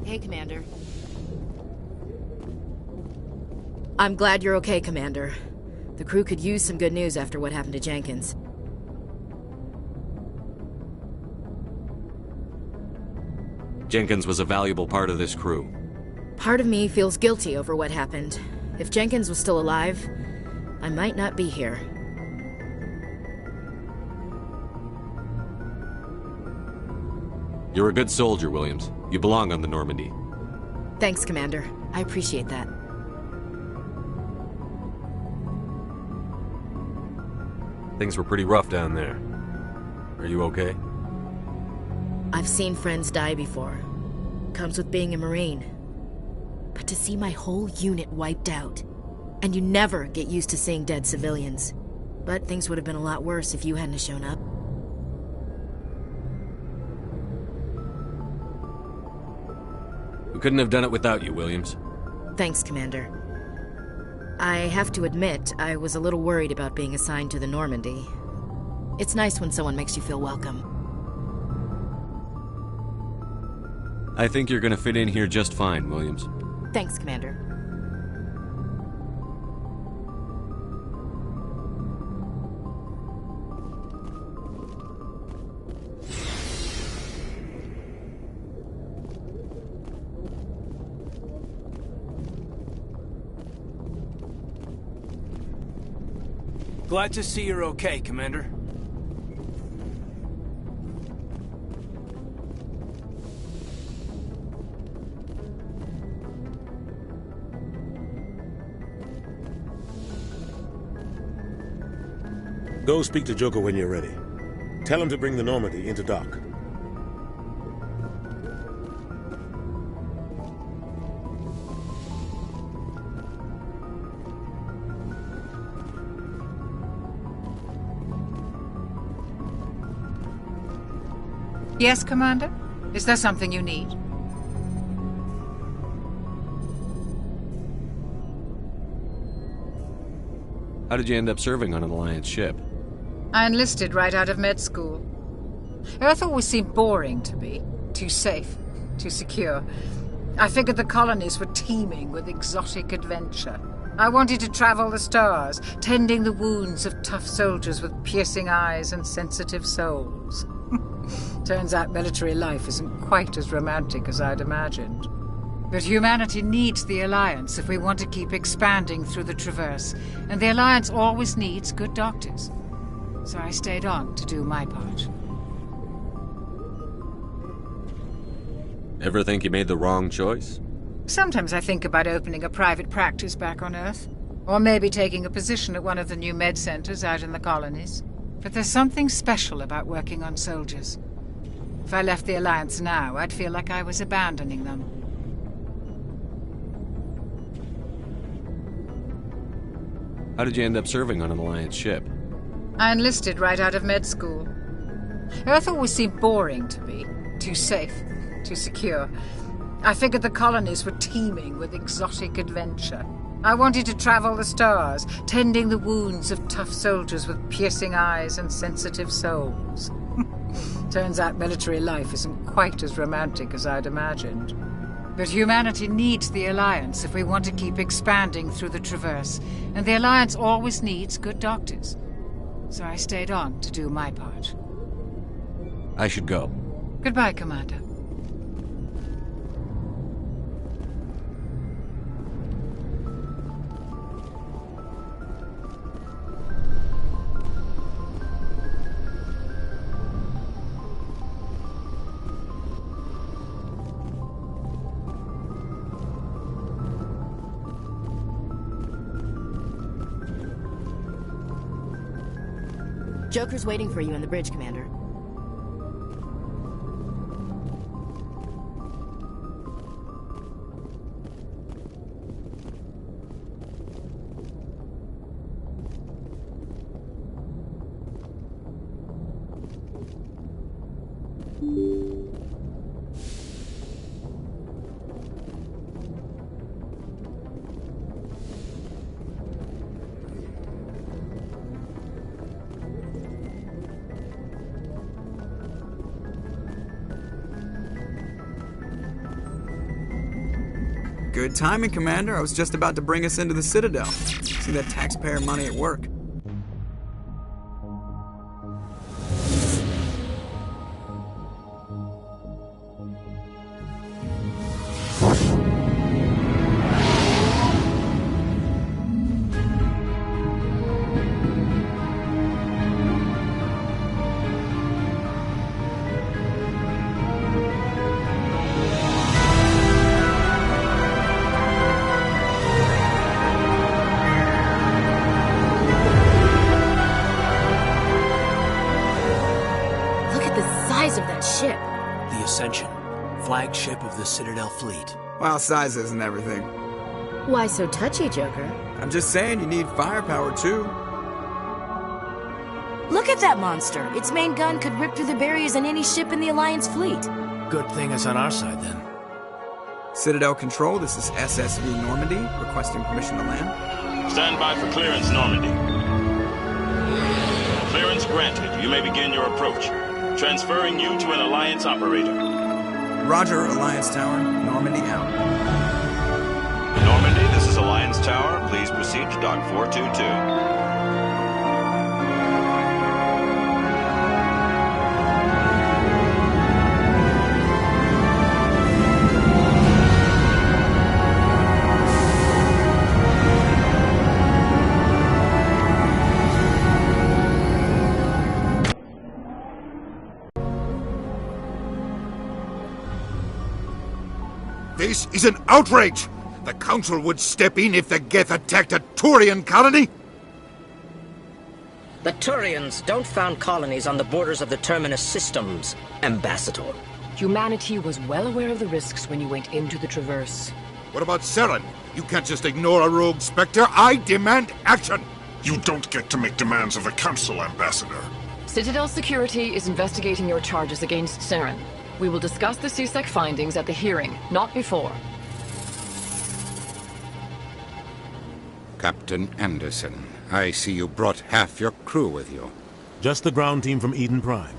Hey, Commander. I'm glad you're okay, Commander. The crew could use some good news after what happened to Jenkins. Jenkins was a valuable part of this crew. Part of me feels guilty over what happened. If Jenkins was still alive, I might not be here. You're a good soldier, Williams. You belong on the Normandy. Thanks, Commander. I appreciate that. Things were pretty rough down there. Are you okay? I've seen friends die before. Comes with being a Marine. But to see my whole unit wiped out, and you never get used to seeing dead civilians. But things would have been a lot worse if you hadn't shown up. We couldn't have done it without you, Williams. Thanks, Commander. I have to admit, I was a little worried about being assigned to the Normandy. It's nice when someone makes you feel welcome. I think you're gonna fit in here just fine, Williams. Thanks, Commander. Glad to see you're okay, Commander. Go speak to Joker when you're ready. Tell him to bring the Normandy into dock. Yes, Commander? Is there something you need? How did you end up serving on an Alliance ship? I enlisted right out of med school. Earth always seemed boring to me. Too safe, too secure. I figured the colonies were teeming with exotic adventure. I wanted to travel the stars, tending the wounds of tough soldiers with piercing eyes and sensitive souls. Turns out military life isn't quite as romantic as I'd imagined. But humanity needs the Alliance if we want to keep expanding through the Traverse, and the Alliance always needs good doctors. So I stayed on to do my part. Ever think you made the wrong choice? Sometimes I think about opening a private practice back on Earth, or maybe taking a position at one of the new med centers out in the colonies. But there's something special about working on soldiers. If I left the Alliance now, I'd feel like I was abandoning them. How did you end up serving on an Alliance ship? I enlisted right out of med school. Earth always seemed boring to me. Too safe, too secure. I figured the colonies were teeming with exotic adventure. I wanted to travel the stars, tending the wounds of tough soldiers with piercing eyes and sensitive souls. Turns out military life isn't quite as romantic as I'd imagined. But humanity needs the Alliance if we want to keep expanding through the Traverse, and the Alliance always needs good doctors. So I stayed on to do my part. I should go. Goodbye, Commander. Joker's waiting for you on the bridge, Commander. Good timing, Commander. I was just about to bring us into the Citadel. See that taxpayer money at work. Of that ship. The Ascension, flagship of the Citadel fleet. Well, size isn't everything. Why so touchy, Joker? I'm just saying you need firepower, too. Look at that monster. Its main gun could rip through the barriers in any ship in the Alliance fleet. Good thing it's on our side, then. Citadel Control, this is SSV Normandy, requesting permission to land. Stand by for clearance, Normandy. Clearance granted. You may begin your approach. Transferring you to an Alliance operator. Roger, Alliance Tower. Normandy out. Normandy, this is Alliance Tower. Please proceed to Dock 422. This is an outrage! The Council would step in if the Geth attacked a Turian colony? The Turians don't found colonies on the borders of the Terminus systems, Ambassador. Humanity was well aware of the risks when you went into the Traverse. What about Saren? You can't just ignore a rogue Spectre. I demand action! You don't get to make demands of the Council, Ambassador. Citadel Security is investigating your charges against Saren. We will discuss the CSEC findings at the hearing, not before. Captain Anderson, I see you brought half your crew with you. Just the ground team from Eden Prime,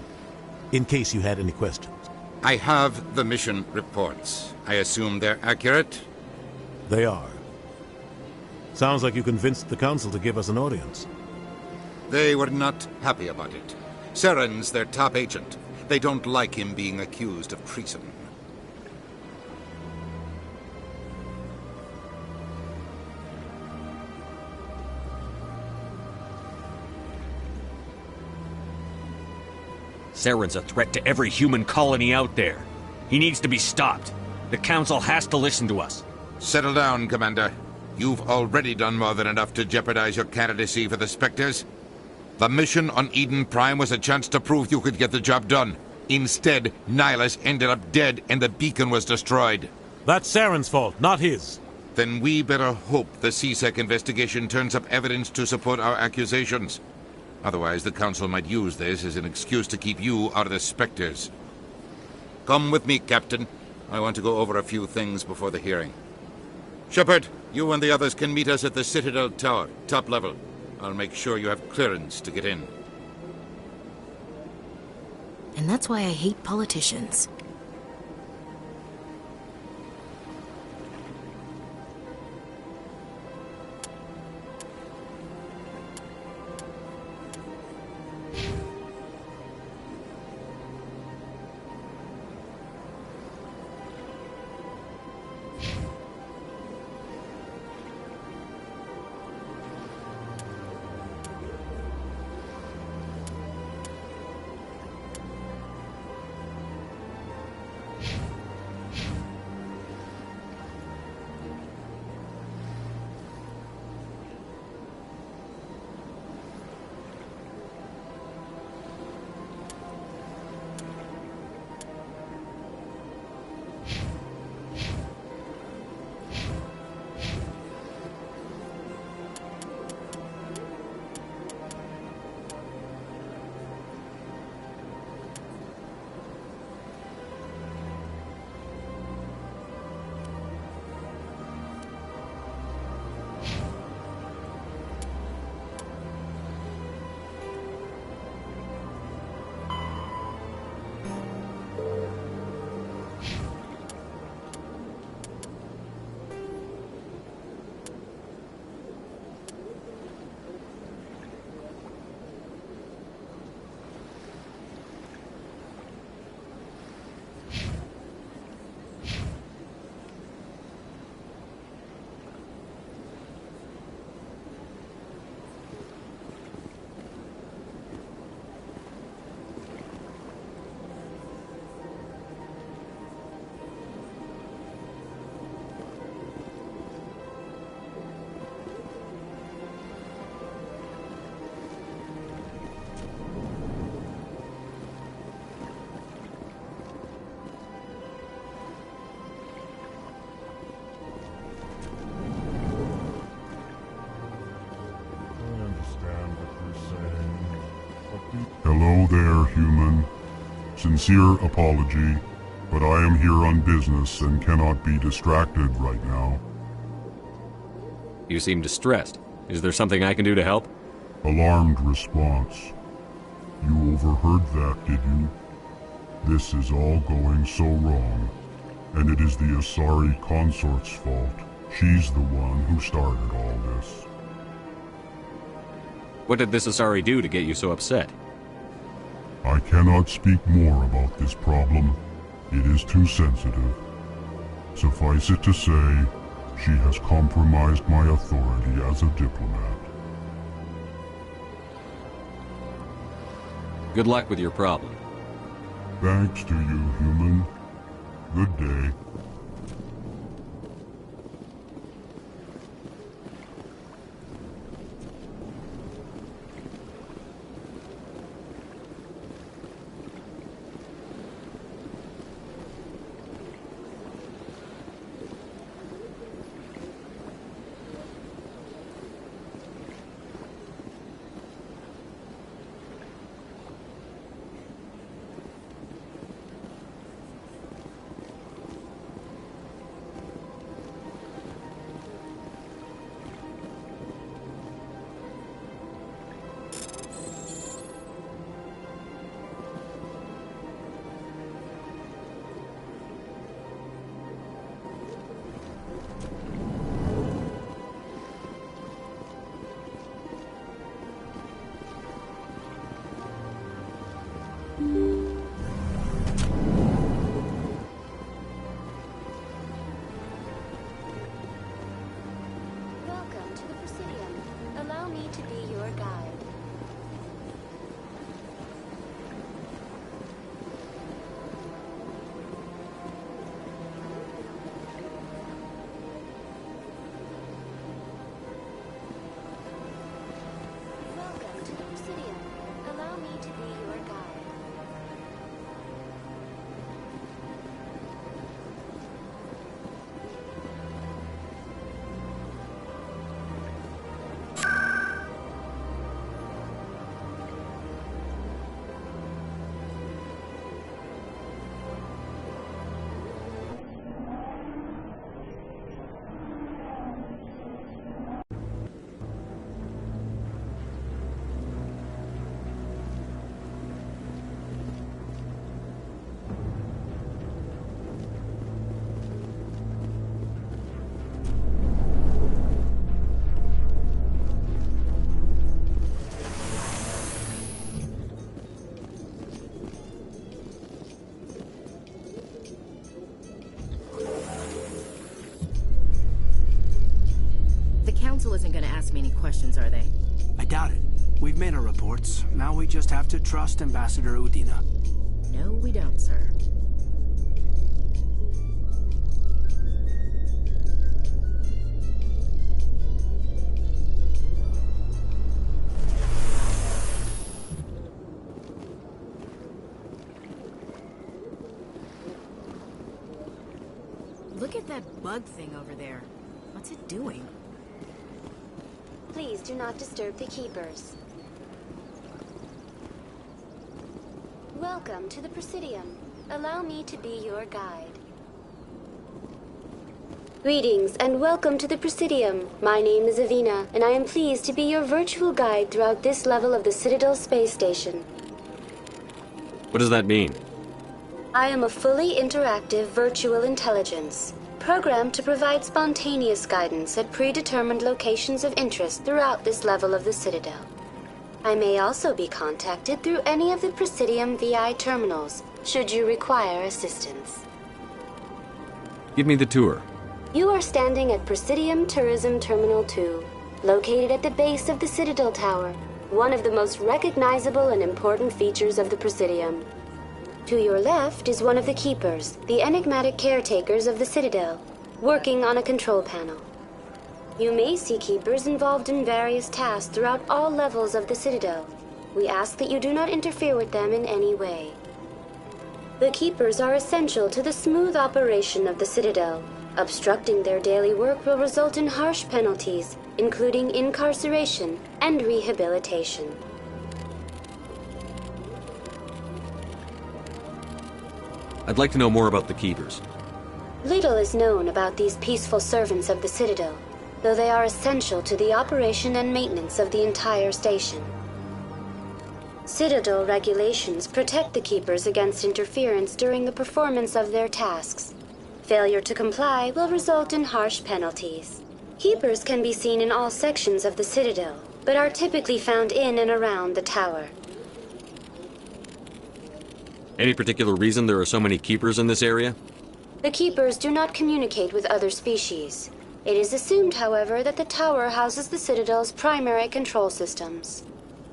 in case you had any questions. I have the mission reports. I assume they're accurate? They are. Sounds like you convinced the Council to give us an audience. They were not happy about it. Saren's their top agent. They don't like him being accused of treason. Saren's a threat to every human colony out there. He needs to be stopped. The Council has to listen to us. Settle down, Commander. You've already done more than enough to jeopardize your candidacy for the Spectres. The mission on Eden Prime was a chance to prove you could get the job done. Instead, Nihilus ended up dead and the beacon was destroyed. That's Saren's fault, not his. Then we better hope the CSEC investigation turns up evidence to support our accusations. Otherwise, the Council might use this as an excuse to keep you out of the Spectres. Come with me, Captain. I want to go over a few things before the hearing. Shepard, you and the others can meet us at the Citadel Tower, top level. I'll make sure you have clearance to get in. And that's why I hate politicians. Hello there, human. Sincere apology, but I am here on business and cannot be distracted right now. You seem distressed. Is there something I can do to help? Alarmed response. You overheard that, did you? This is all going so wrong, and it is the Asari consort's fault. She's the one who started all this. What did this Asari do to get you so upset? I cannot speak more about this problem. It is too sensitive. Suffice it to say, she has compromised my authority as a diplomat. Good luck with your problem. Thanks to you, human. Good day. Welcome to the Presidium. Allow me to be your guide. Welcome to the Presidium. Allow me to be your guide. The Council isn't gonna ask me any questions, are they? I doubt it. We've made our reports. Now we just have to trust Ambassador Udina. No, we don't, sir. Look at that bug thing over there. What's it doing? Please do not disturb the Keepers. Welcome to the Presidium. Allow me to be your guide. Greetings and welcome to the Presidium. My name is Avina, and I am pleased to be your virtual guide throughout this level of the Citadel space station. What does that mean? I am a fully interactive virtual intelligence, programmed to provide spontaneous guidance at predetermined locations of interest throughout this level of the Citadel. I may also be contacted through any of the Presidium VI terminals, should you require assistance. Give me the tour. You are standing at Presidium Tourism Terminal 2, located at the base of the Citadel Tower, one of the most recognizable and important features of the Presidium. To your left is one of the Keepers, the enigmatic caretakers of the Citadel, working on a control panel. You may see Keepers involved in various tasks throughout all levels of the Citadel. We ask that you do not interfere with them in any way. The Keepers are essential to the smooth operation of the Citadel. Obstructing their daily work will result in harsh penalties, including incarceration and rehabilitation. I'd like to know more about the Keepers. Little is known about these peaceful servants of the Citadel, though they are essential to the operation and maintenance of the entire station. Citadel regulations protect the Keepers against interference during the performance of their tasks. Failure to comply will result in harsh penalties. Keepers can be seen in all sections of the Citadel, but are typically found in and around the tower. Any particular reason there are so many Keepers in this area? The Keepers do not communicate with other species. It is assumed, however, that the tower houses the Citadel's primary control systems.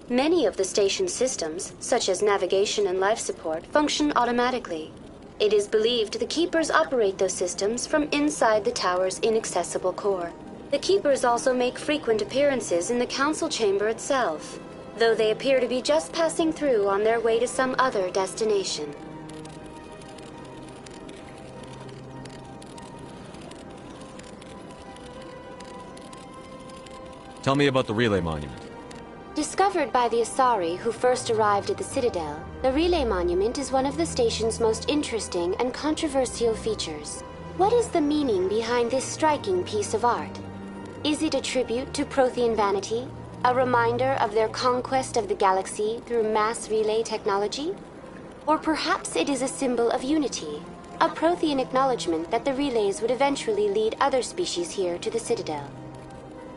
Many of the station's systems, such as navigation and life support, function automatically. It is believed the Keepers operate those systems from inside the tower's inaccessible core. The Keepers also make frequent appearances in the council chamber itself, though they appear to be just passing through on their way to some other destination. Tell me about the Relay Monument. Discovered by the Asari who first arrived at the Citadel, the Relay Monument is one of the station's most interesting and controversial features. What is the meaning behind this striking piece of art? Is it a tribute to Prothean vanity? A reminder of their conquest of the galaxy through mass relay technology? Or perhaps it is a symbol of unity, a Prothean acknowledgement that the relays would eventually lead other species here to the Citadel.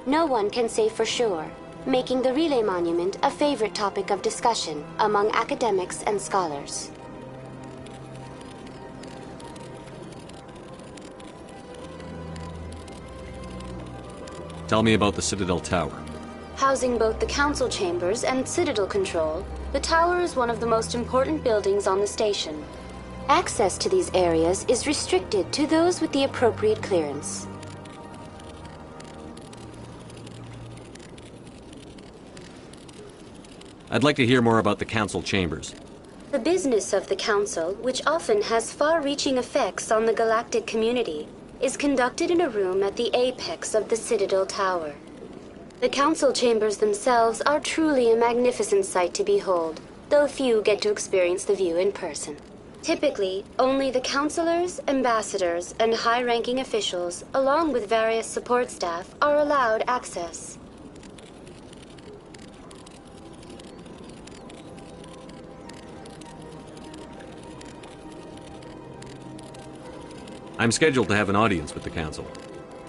No one can say for sure, making the Relay Monument a favorite topic of discussion among academics and scholars. Tell me about the Citadel Tower. Housing both the council chambers and Citadel control, the tower is one of the most important buildings on the station. Access to these areas is restricted to those with the appropriate clearance. I'd like to hear more about the council chambers. The business of the council, which often has far-reaching effects on the galactic community, is conducted in a room at the apex of the Citadel Tower. The council chambers themselves are truly a magnificent sight to behold, though few get to experience the view in person. Typically, only the councilors, ambassadors, and high-ranking officials, along with various support staff, are allowed access. I'm scheduled to have an audience with the council.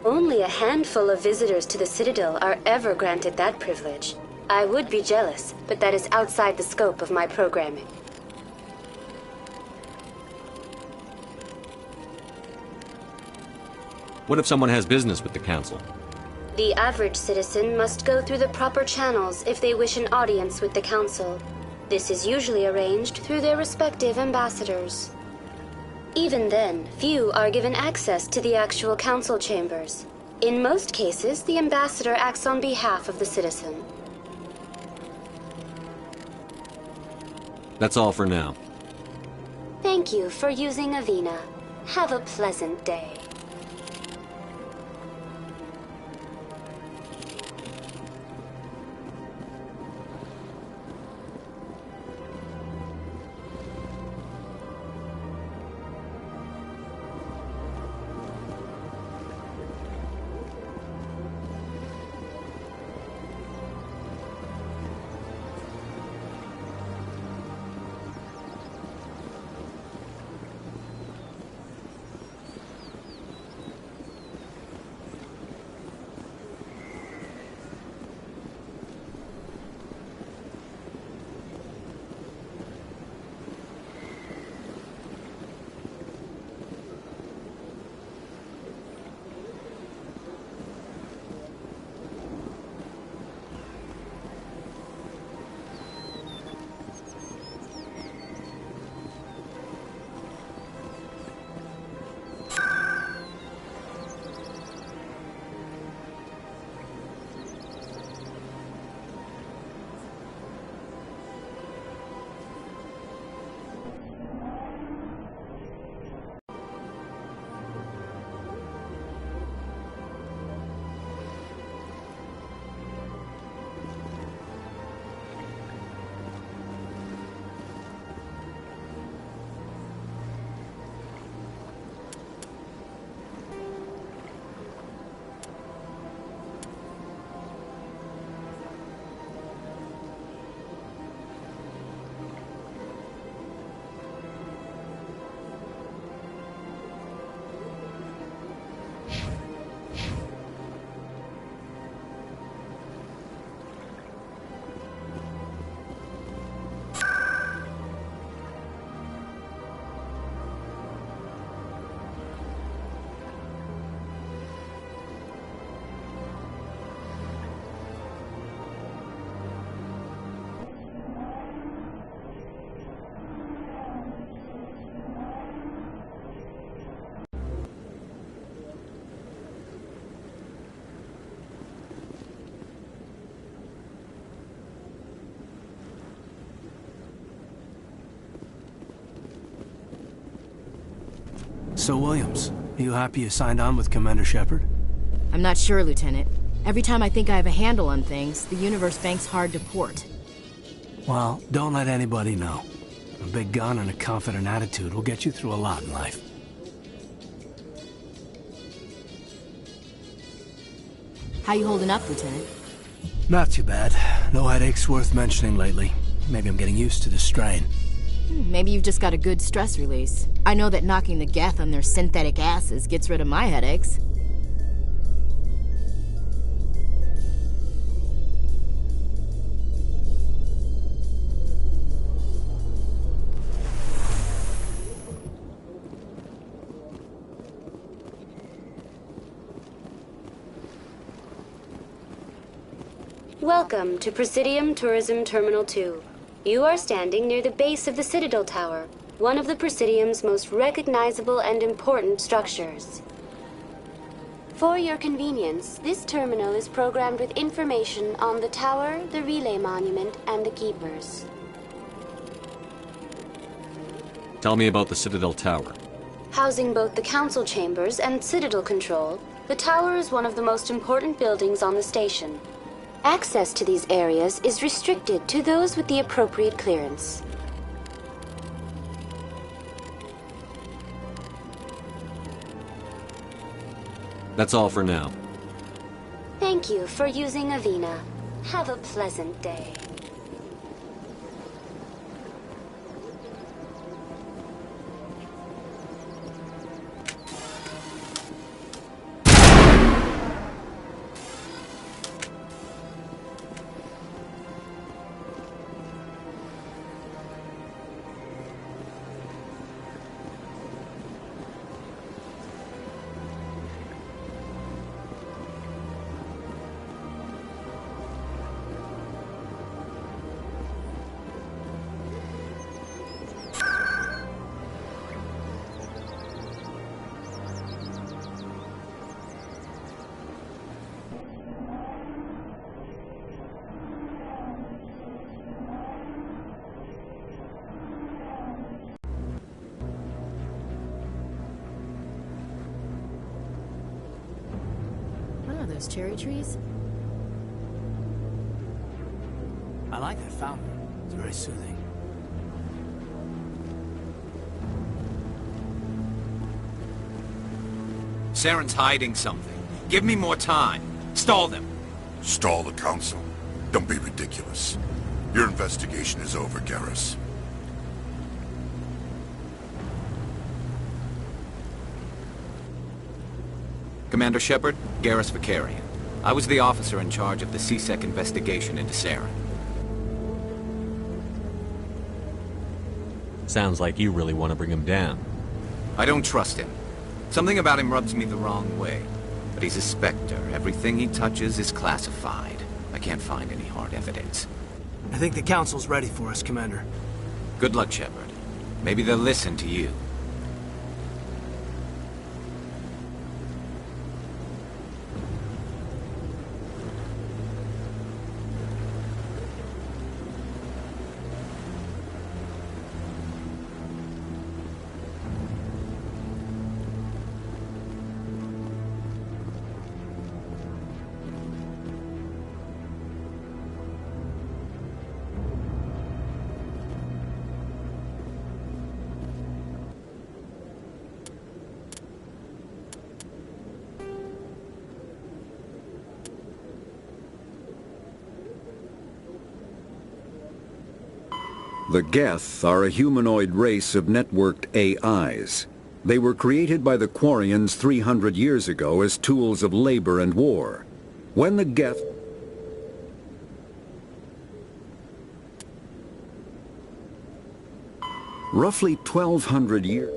Only a handful of visitors to the Citadel are ever granted that privilege. I would be jealous, but that is outside the scope of my programming. What if someone has business with the council? The average citizen must go through the proper channels if they wish an audience with the council. This is usually arranged through their respective ambassadors. Even then, few are given access to the actual council chambers. In most cases, the ambassador acts on behalf of the citizen. That's all for now. Thank you for using Avina. Have a pleasant day. So, Williams, you happy you signed on with Commander Shepard? I'm not sure, Lieutenant. Every time I think I have a handle on things, the universe banks hard to port. Well, don't let anybody know. A big gun and a confident attitude will get you through a lot in life. How you holding up, Lieutenant? Not too bad. No headaches worth mentioning lately. Maybe I'm getting used to the strain. Maybe you've just got a good stress release. I know that knocking the Geth on their synthetic asses gets rid of my headaches. Welcome to Presidium Tourism Terminal 2. You are standing near the base of the Citadel Tower, one of the Presidium's most recognizable and important structures. For your convenience, this terminal is programmed with information on the tower, the relay monument, and the keepers. Tell me about the Citadel Tower. Housing both the council chambers and Citadel Control, the tower is one of the most important buildings on the station. Access to these areas is restricted to those with the appropriate clearance. That's all for now. Thank you for using Avina. Have a pleasant day. Those cherry trees? I like that fountain. It's very soothing. Saren's hiding something. Give me more time. Stall them. Stall the Council? Don't be ridiculous. Your investigation is over, Garrus. Commander Shepard, Garrus Vicarian. I was the officer in charge of the CSEC investigation into Saren. Sounds like you really want to bring him down. I don't trust him. Something about him rubs me the wrong way. But he's a Spectre. Everything he touches is classified. I can't find any hard evidence. I think the Council's ready for us, Commander. Good luck, Shepard. Maybe they'll listen to you. The Geth are a humanoid race of networked AIs. They were created by the Quarians 300 years ago as tools of labor and war. When the Geth... Roughly 1,200 years...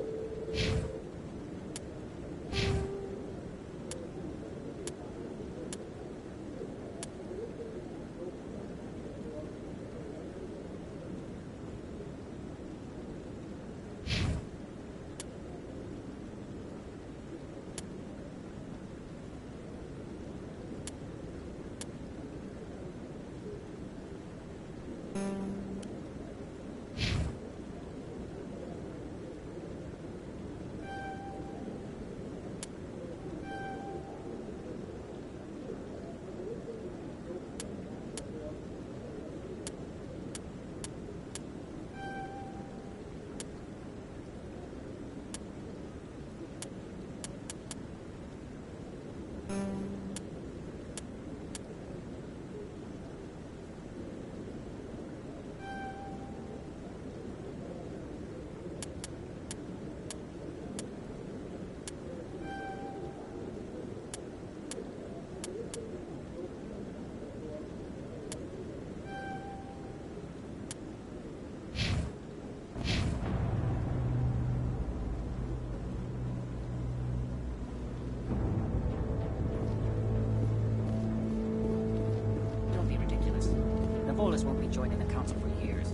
Polis won't be joining the Council for years.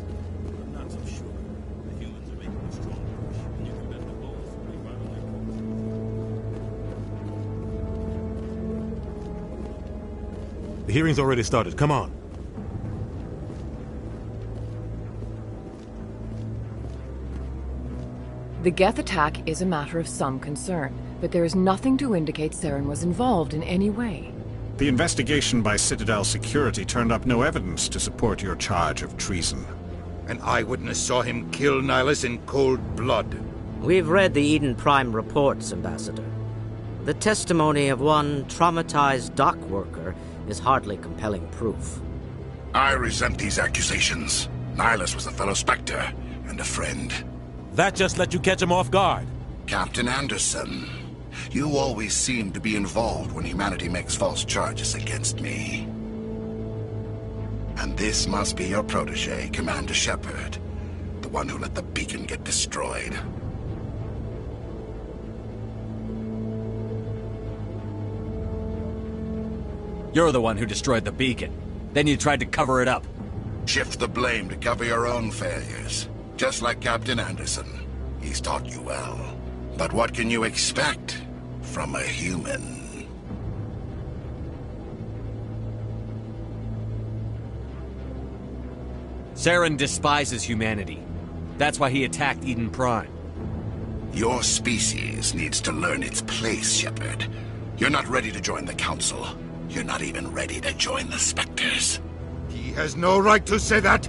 I'm not so sure. The humans are making a strong push, and you can bet the Poles will be violent. The hearing's already started. Come on. The Geth attack is a matter of some concern, but there is nothing to indicate Saren was involved in any way. The investigation by Citadel Security turned up no evidence to support your charge of treason. An eyewitness saw him kill Nihilus in cold blood. We've read the Eden Prime reports, Ambassador. The testimony of one traumatized dock worker is hardly compelling proof. I resent these accusations. Nihilus was a fellow Spectre and a friend. That just let you catch him off guard. Captain Anderson, you always seem to be involved when humanity makes false charges against me. And this must be your protege, Commander Shepard, the one who let the beacon get destroyed. You're the one who destroyed the beacon. Then you tried to cover it up. Shift the blame to cover your own failures. Just like Captain Anderson. He's taught you well. But what can you expect from a human? Saren despises humanity. That's why he attacked Eden Prime. Your species needs to learn its place, Shepard. You're not ready to join the Council. You're not even ready to join the Spectres. He has no right to say that.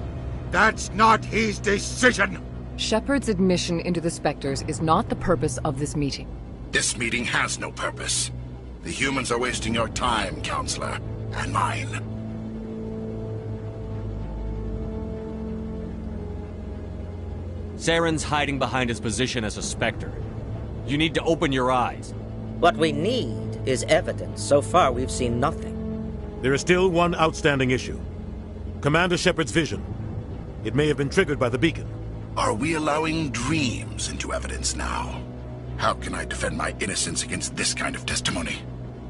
That's not his decision. Shepard's admission into the Spectres is not the purpose of this meeting. This meeting has no purpose. The humans are wasting your time, Counselor, and mine. Saren's hiding behind his position as a Spectre. You need to open your eyes. What we need is evidence. So far, we've seen nothing. There is still one outstanding issue. Commander Shepard's vision. It may have been triggered by the beacon. Are we allowing dreams into evidence now? How can I defend my innocence against this kind of testimony?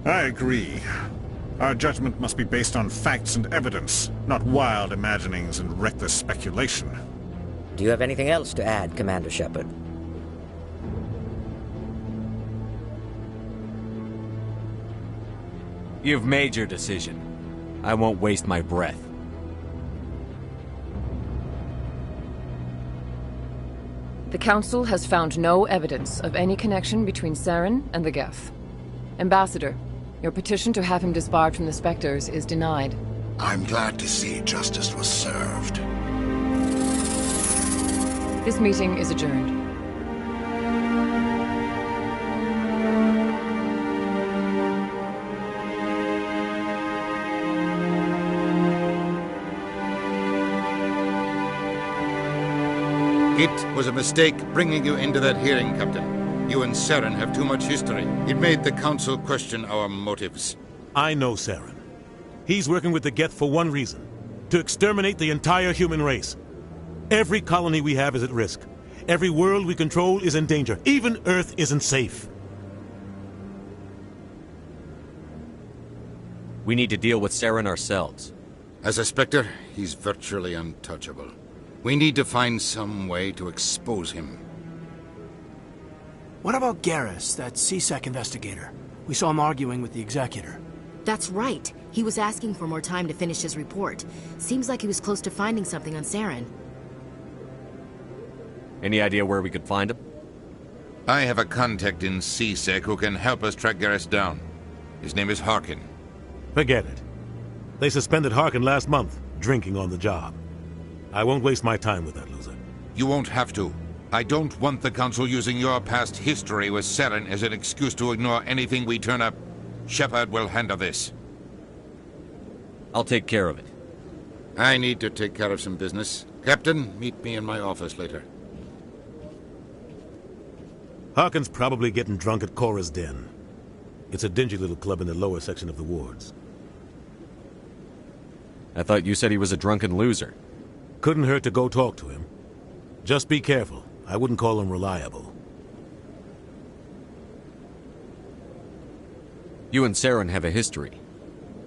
I agree. Our judgment must be based on facts and evidence, not wild imaginings and reckless speculation. Do you have anything else to add, Commander Shepard? You've made your decision. I won't waste my breath. The Council has found no evidence of any connection between Saren and the Geth. Ambassador, your petition to have him disbarred from the Spectres is denied. I'm glad to see justice was served. This meeting is adjourned. It was a mistake bringing you into that hearing, Captain. You and Saren have too much history. It made the Council question our motives. I know Saren. He's working with the Geth for one reason. To exterminate the entire human race. Every colony we have is at risk. Every world we control is in danger. Even Earth isn't safe. We need to deal with Saren ourselves. As a Spectre, he's virtually untouchable. We need to find some way to expose him. What about Garrus, that CSEC investigator? We saw him arguing with the Executor. That's right. He was asking for more time to finish his report. Seems like he was close to finding something on Saren. Any idea where we could find him? I have a contact in CSEC who can help us track Garrus down. His name is Harkin. Forget it. They suspended Harkin last month, drinking on the job. I won't waste my time with that loser. You won't have to. I don't want the Council using your past history with Saren as an excuse to ignore anything we turn up. Shepard will handle this. I'll take care of it. I need to take care of some business. Captain, meet me in my office later. Harkin's probably getting drunk at Cora's Den. It's a dingy little club in the lower section of the wards. I thought you said he was a drunken loser. Couldn't hurt to go talk to him. Just be careful. I wouldn't call him reliable. You and Saren have a history.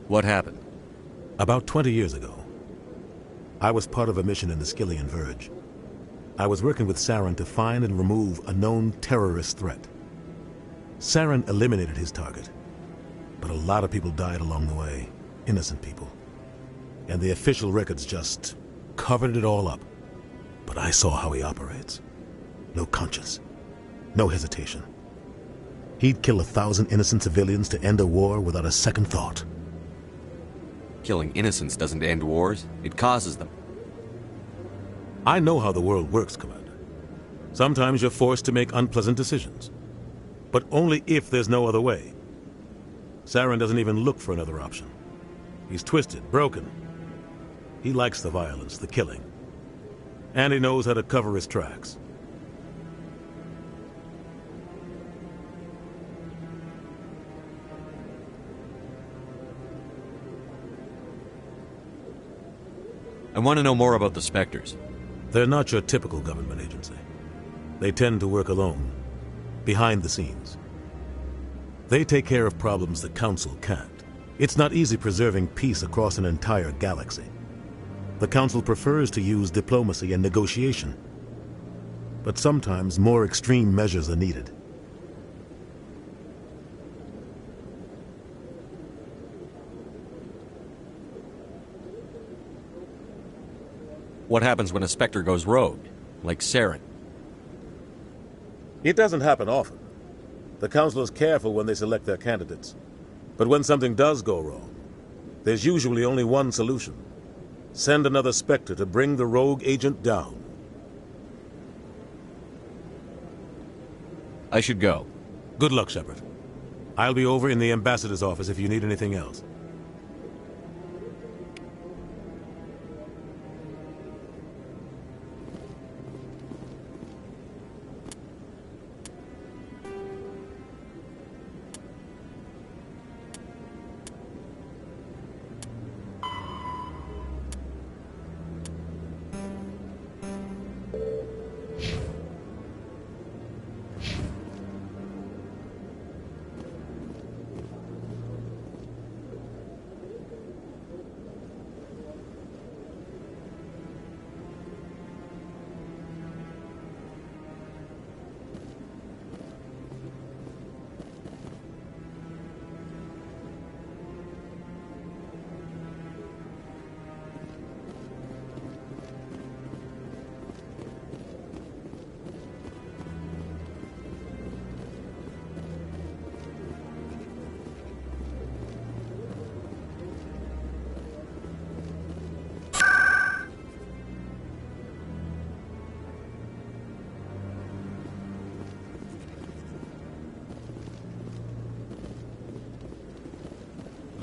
What happened? About 20 years ago. I was part of a mission in the Skillian Verge. I was working with Saren to find and remove a known terrorist threat. Saren eliminated his target, but a lot of people died along the way, innocent people. And the official records just covered it all up. But I saw how he operates. No conscience, no hesitation. He'd kill 1,000 innocent civilians to end a war without a second thought. Killing innocents doesn't end wars, it causes them. I know how the world works, Commander. Sometimes you're forced to make unpleasant decisions. But only if there's no other way. Saren doesn't even look for another option. He's twisted, broken. He likes the violence, the killing. And he knows how to cover his tracks. I want to know more about the Spectres. They're not your typical government agency. They tend to work alone, behind the scenes. They take care of problems the Council can't. It's not easy preserving peace across an entire galaxy. The Council prefers to use diplomacy and negotiation. But sometimes more extreme measures are needed. What happens when a Spectre goes rogue, like Saren? It doesn't happen often. The Council is careful when they select their candidates. But when something does go wrong, there's usually only one solution. Send another Spectre to bring the rogue agent down. I should go. Good luck, Shepard. I'll be over in the ambassador's office if you need anything else.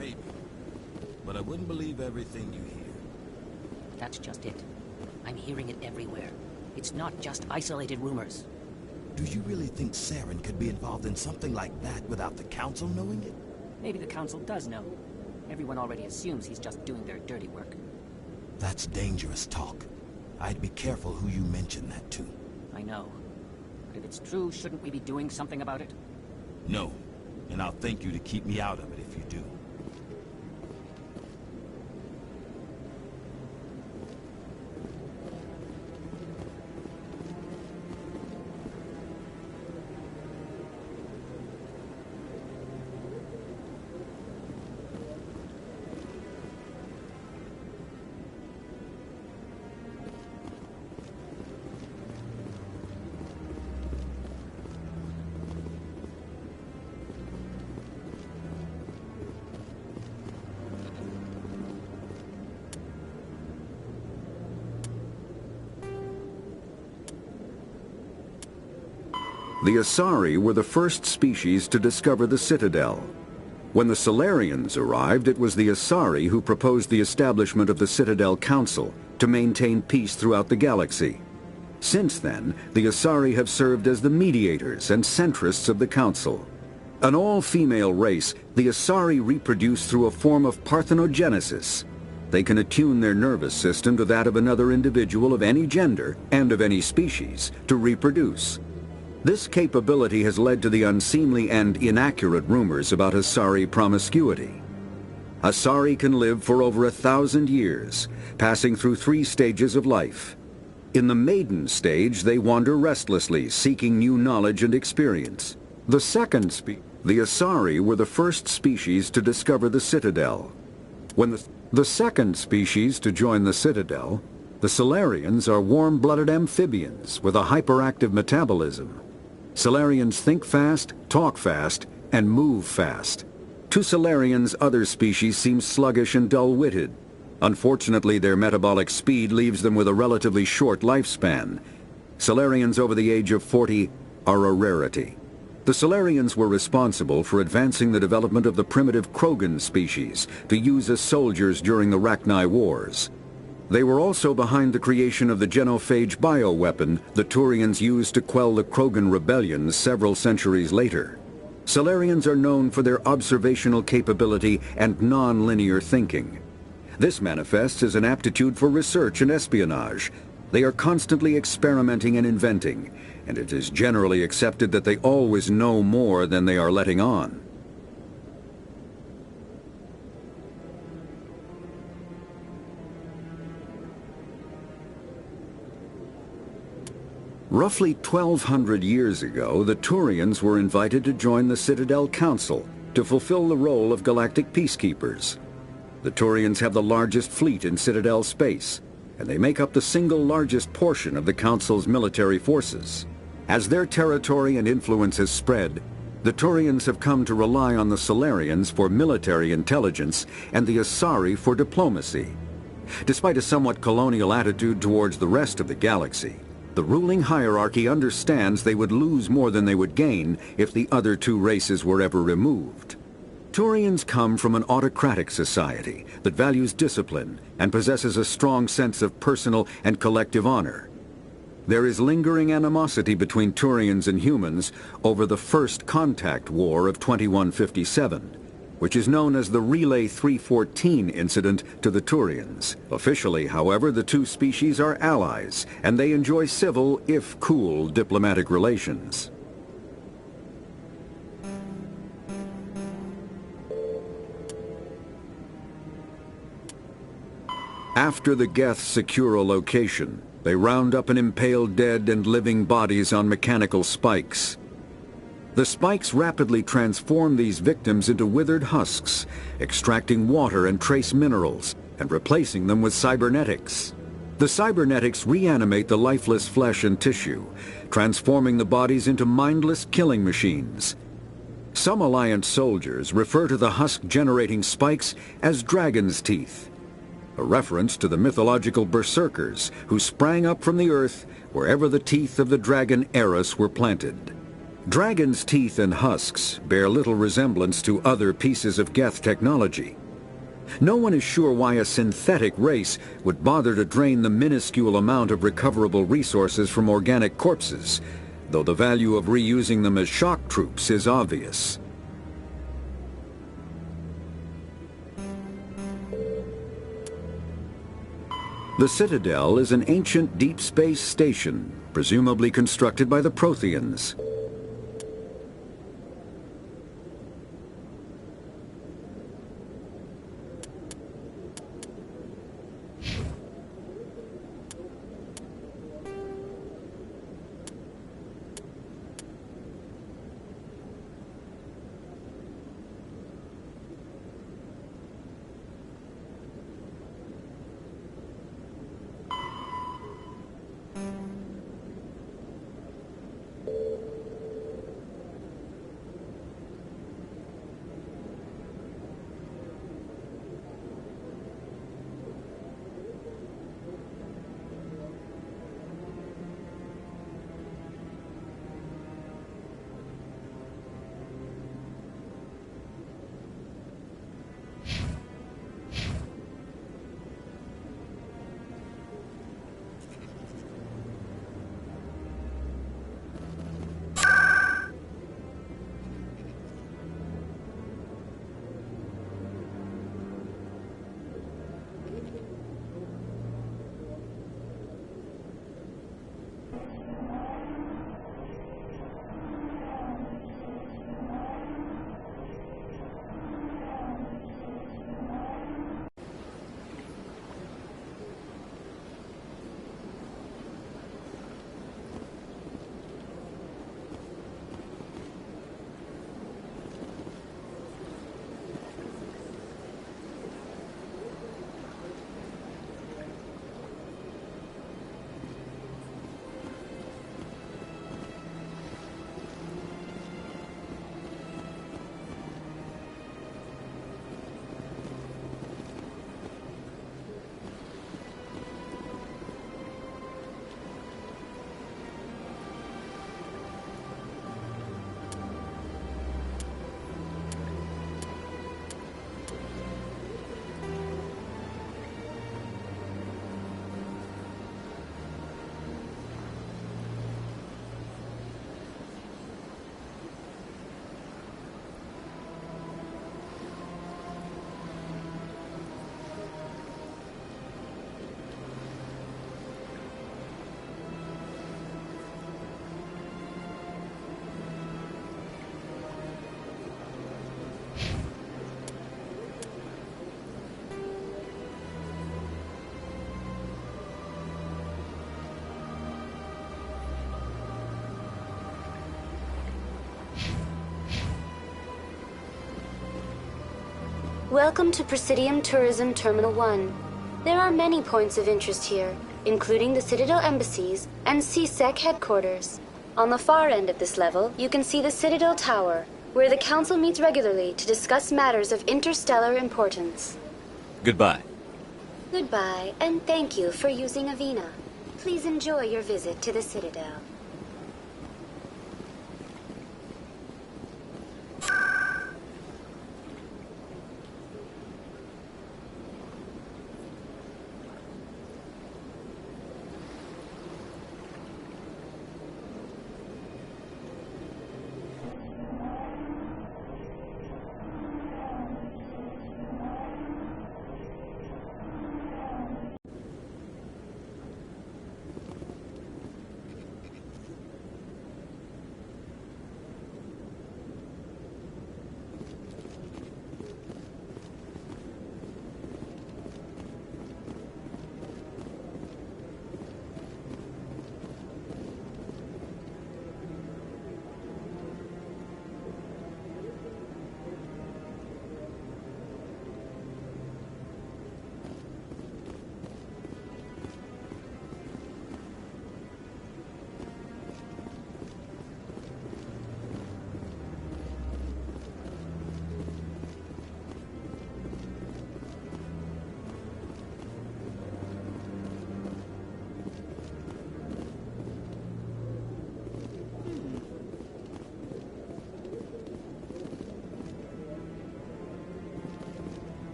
Maybe. But I wouldn't believe everything you hear. That's just it. I'm hearing it everywhere. It's not just isolated rumors. Do you really think Saren could be involved in something like that without the Council knowing it? Maybe the Council does know. Everyone already assumes he's just doing their dirty work. That's dangerous talk. I'd be careful who you mention that to. I know. But if it's true, shouldn't we be doing something about it? No. And I'll thank you to keep me out of it if you do. The Asari were the first species to discover the Citadel. When the Solarians arrived, it was the Asari who proposed the establishment of the Citadel Council to maintain peace throughout the galaxy. Since then, the Asari have served as the mediators and centrists of the Council. An all-female race, the Asari reproduce through a form of parthenogenesis. They can attune their nervous system to that of another individual of any gender and of any species to reproduce. This capability has led to the unseemly and inaccurate rumors about Asari promiscuity. Asari can live for over 1,000 years, passing through 3 stages of life. In the maiden stage, they wander restlessly, seeking new knowledge and experience. The Asari were the first species to discover the Citadel. When the second species to join the Citadel, the Solarians are warm-blooded amphibians with a hyperactive metabolism. Solarians think fast, talk fast, and move fast. To Solarians, other species seem sluggish and dull-witted. Unfortunately, their metabolic speed leaves them with a relatively short lifespan. Solarians over the age of 40 are a rarity. The Solarians were responsible for advancing the development of the primitive Krogan species to use as soldiers during the Rachni Wars. They were also behind the creation of the genophage bioweapon the Turians used to quell the Krogan rebellions several centuries later. Solarians are known for their observational capability and non-linear thinking. This manifests as an aptitude for research and espionage. They are constantly experimenting and inventing, and it is generally accepted that they always know more than they are letting on. Roughly 1,200 years ago, the Turians were invited to join the Citadel Council to fulfill the role of galactic peacekeepers. The Turians have the largest fleet in Citadel space, and they make up the single largest portion of the Council's military forces. As their territory and influence has spread, the Turians have come to rely on the Solarians for military intelligence and the Asari for diplomacy. Despite a somewhat colonial attitude towards the rest of the galaxy, the ruling hierarchy understands they would lose more than they would gain if the other 2 races were ever removed. Turians come from an autocratic society that values discipline and possesses a strong sense of personal and collective honor. There is lingering animosity between Turians and humans over the First Contact War of 2157, which is known as the Relay 314 incident to the Turians. Officially, however, the 2 species are allies, and they enjoy civil, if cool, diplomatic relations. After the Geth secure a location, they round up and impale dead and living bodies on mechanical spikes. The spikes rapidly transform these victims into withered husks, extracting water and trace minerals, and replacing them with cybernetics. The cybernetics reanimate the lifeless flesh and tissue, transforming the bodies into mindless killing machines. Some Alliance soldiers refer to the husk-generating spikes as dragon's teeth, a reference to the mythological berserkers who sprang up from the earth wherever the teeth of the dragon Eris were planted. Dragon's teeth and husks bear little resemblance to other pieces of Geth technology. No one is sure why a synthetic race would bother to drain the minuscule amount of recoverable resources from organic corpses, though the value of reusing them as shock troops is obvious. The Citadel is an ancient deep space station, presumably constructed by the Protheans. Welcome to Presidium Tourism Terminal 1. There are many points of interest here, including the Citadel embassies and CSEC headquarters. On the far end of this level, you can see the Citadel Tower, where the Council meets regularly to discuss matters of interstellar importance. Goodbye. Goodbye, and thank you for using Avina. Please enjoy your visit to the Citadel.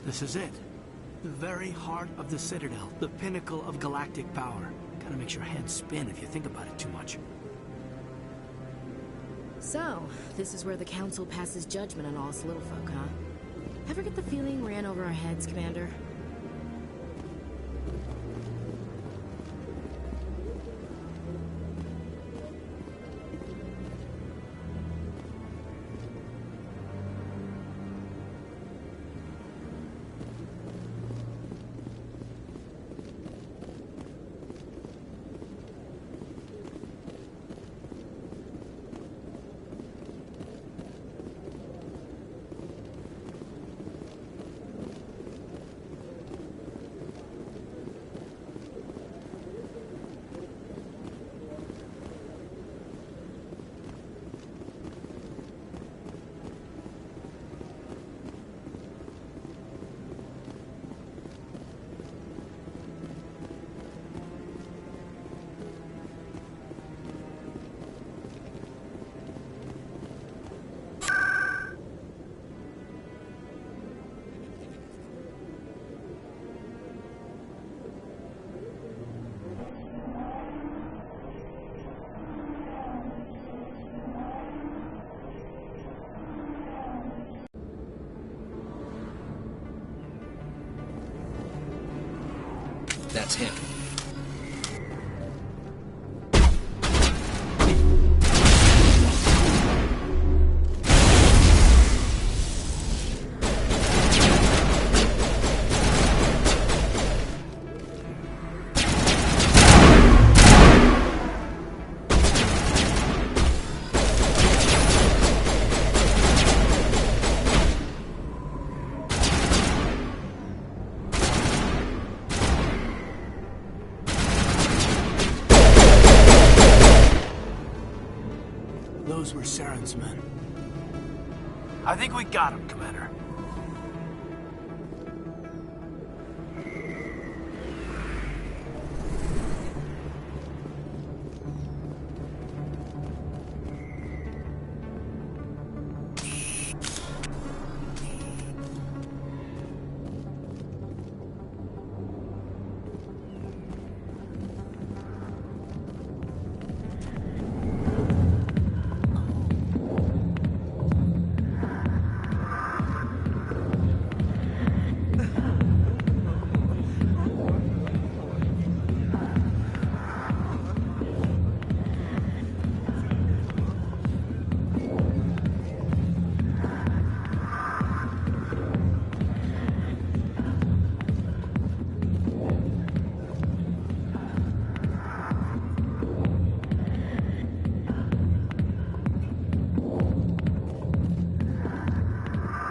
This is it. The very heart of the Citadel, the pinnacle of galactic power. Kinda makes your head spin if you think about it too much. So, this is where the Council passes judgment on all us little folk, huh? Ever get the feeling we're in over our heads, Commander? That's him. Those were Saren's men. I think we got him, Commander.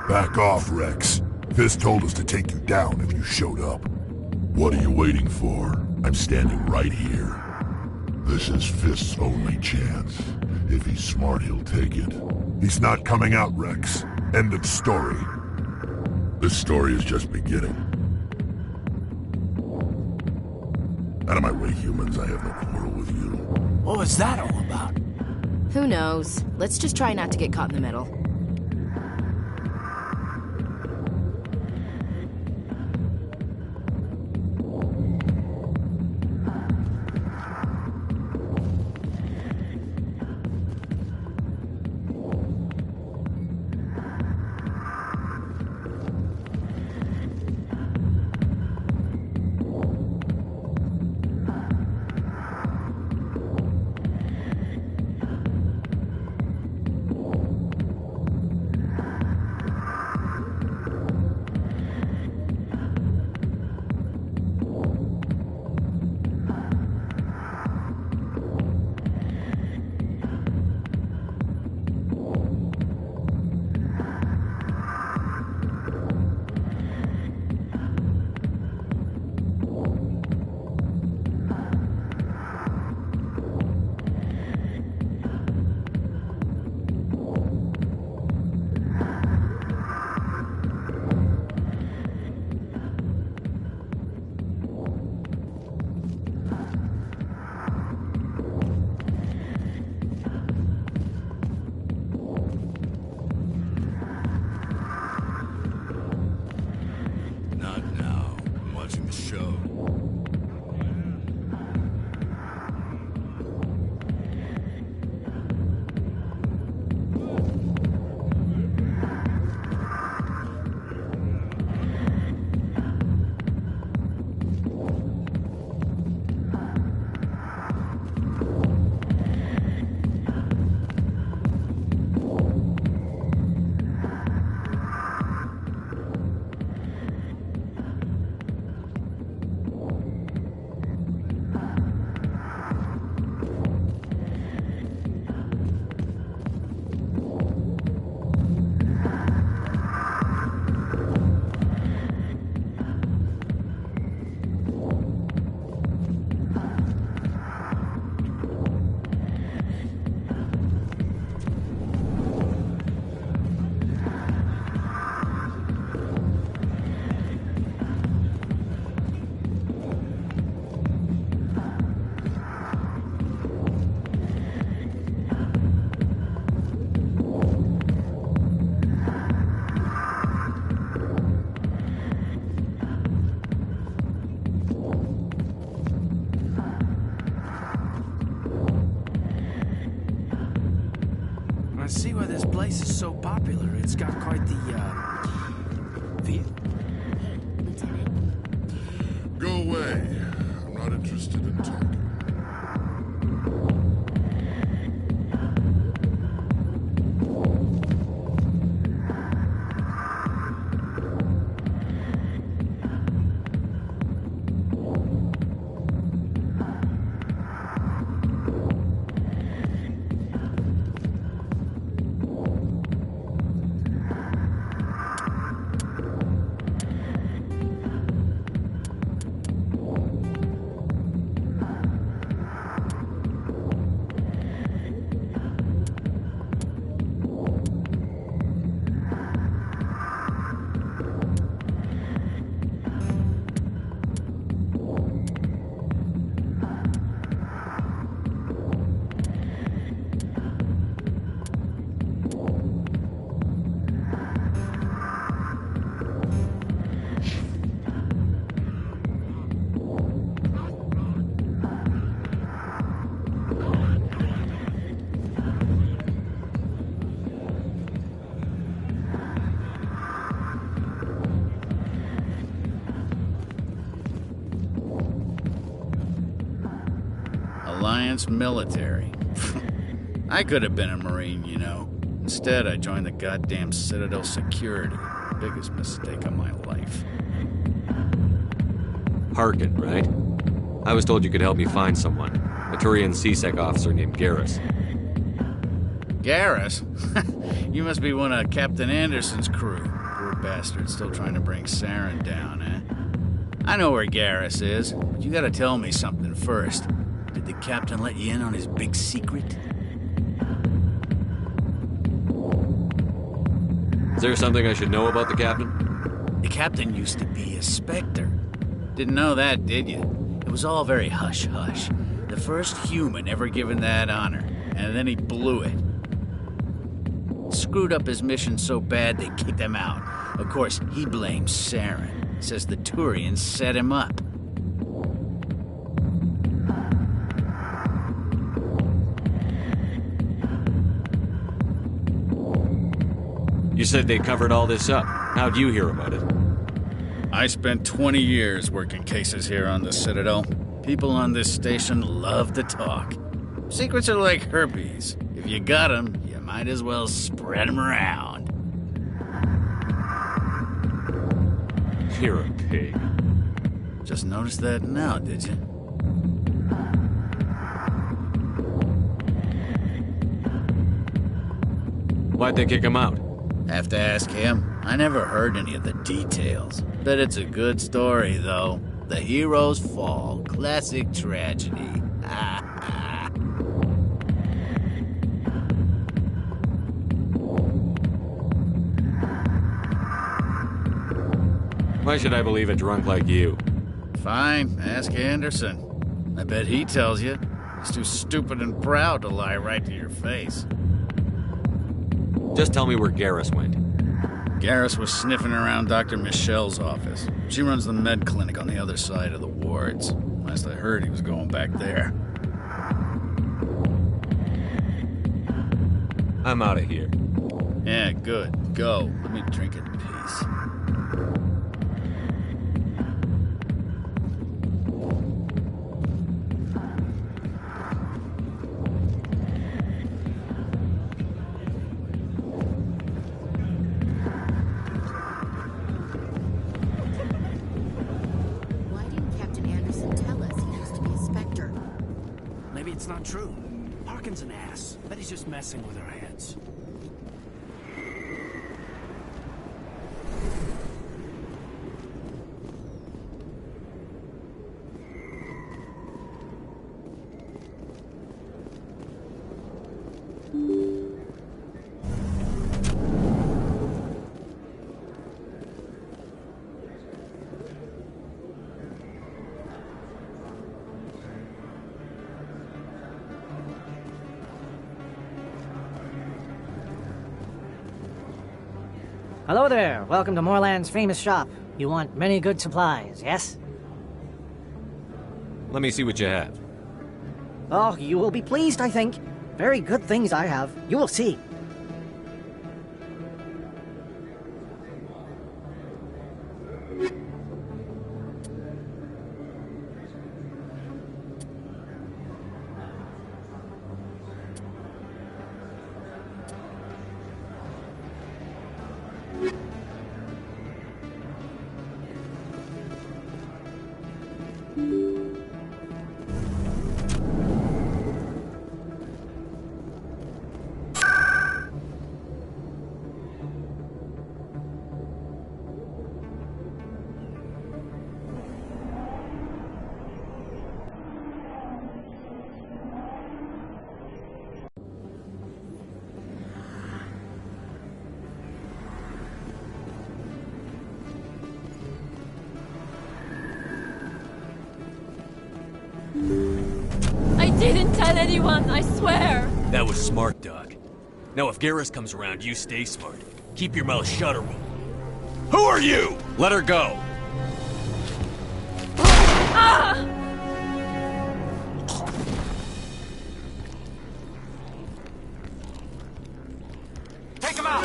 Back off, Rex. Fist told us to take you down if you showed up. What are you waiting for? I'm standing right here. This is Fist's only chance. If he's smart, he'll take it. He's not coming out, Rex. End of story. This story is just beginning. Out of my way, humans. I have no quarrel with you. What was that all about? Who knows? Let's just try not to get caught in the middle. I see why this place is so popular. It's got quite the, feel. Go away. I'm not interested in talking. Alliance military. I could have been a Marine, you know. Instead, I joined the goddamn Citadel security. Biggest mistake of my life. Harkin, right? I was told you could help me find someone. A Turian CSEC officer named Garrus. Garrus? You must be one of Captain Anderson's crew. Poor bastard, still trying to bring Saren down, eh? I know where Garrus is, but you gotta tell me something first. Did the captain let you in on his big secret? Is there something I should know about the captain? The captain used to be a Spectre. Didn't know that, did you? It was all very hush-hush. The first human ever given that honor, and then he blew it. Screwed up his mission so bad they kicked him out. Of course, he blames Saren. Says the Turians set him up. You said they covered all this up. How'd you hear about it? I spent 20 years working cases here on the Citadel. People on this station love to talk. Secrets are like herpes. If you got them, you might as well spread them around. You're a pig. Just noticed that now, did you? Why'd they kick him out? Have to ask him. I never heard any of the details. Bet it's a good story, though. The heroes fall. Classic tragedy. Why should I believe a drunk like you? Fine, ask Anderson. I bet he tells you. He's too stupid and proud to lie right to your face. Just tell me where Garrus went. Garrus was sniffing around Dr. Michelle's office. She runs the med clinic on the other side of the wards. Last I heard, he was going back there. I'm out of here. Yeah, good. Go. Let me drink in peace. It's not true. Harkin's an ass. Bet he's just messing with our heads. Hello there. Welcome to Moorland's famous shop. You want many good supplies, yes? Let me see what you have. Oh, you will be pleased, I think. Very good things I have. You will see. I didn't tell anyone, I swear! That was smart, Doc. Now if Garrus comes around, you stay smart. Keep your mouth shut or we'll... Who are you? Let her go! Ah! Take him out!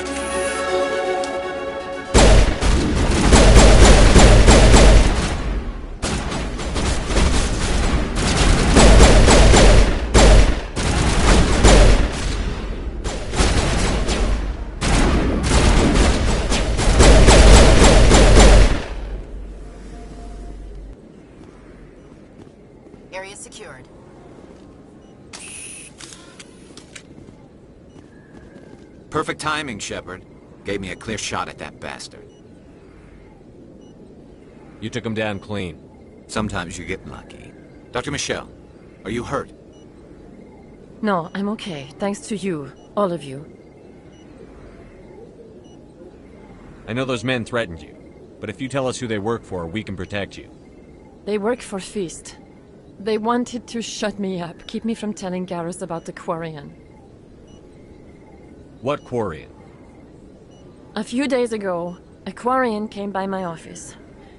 Perfect timing, Shepard. Gave me a clear shot at that bastard. You took him down clean. Sometimes you get lucky. Dr. Michelle, are you hurt? No, I'm okay. Thanks to you. All of you. I know those men threatened you, but if you tell us who they work for, we can protect you. They work for Feast. They wanted to shut me up, keep me from telling Garrus about the Quarian. What Quarian? A few days ago, a Quarian came by my office.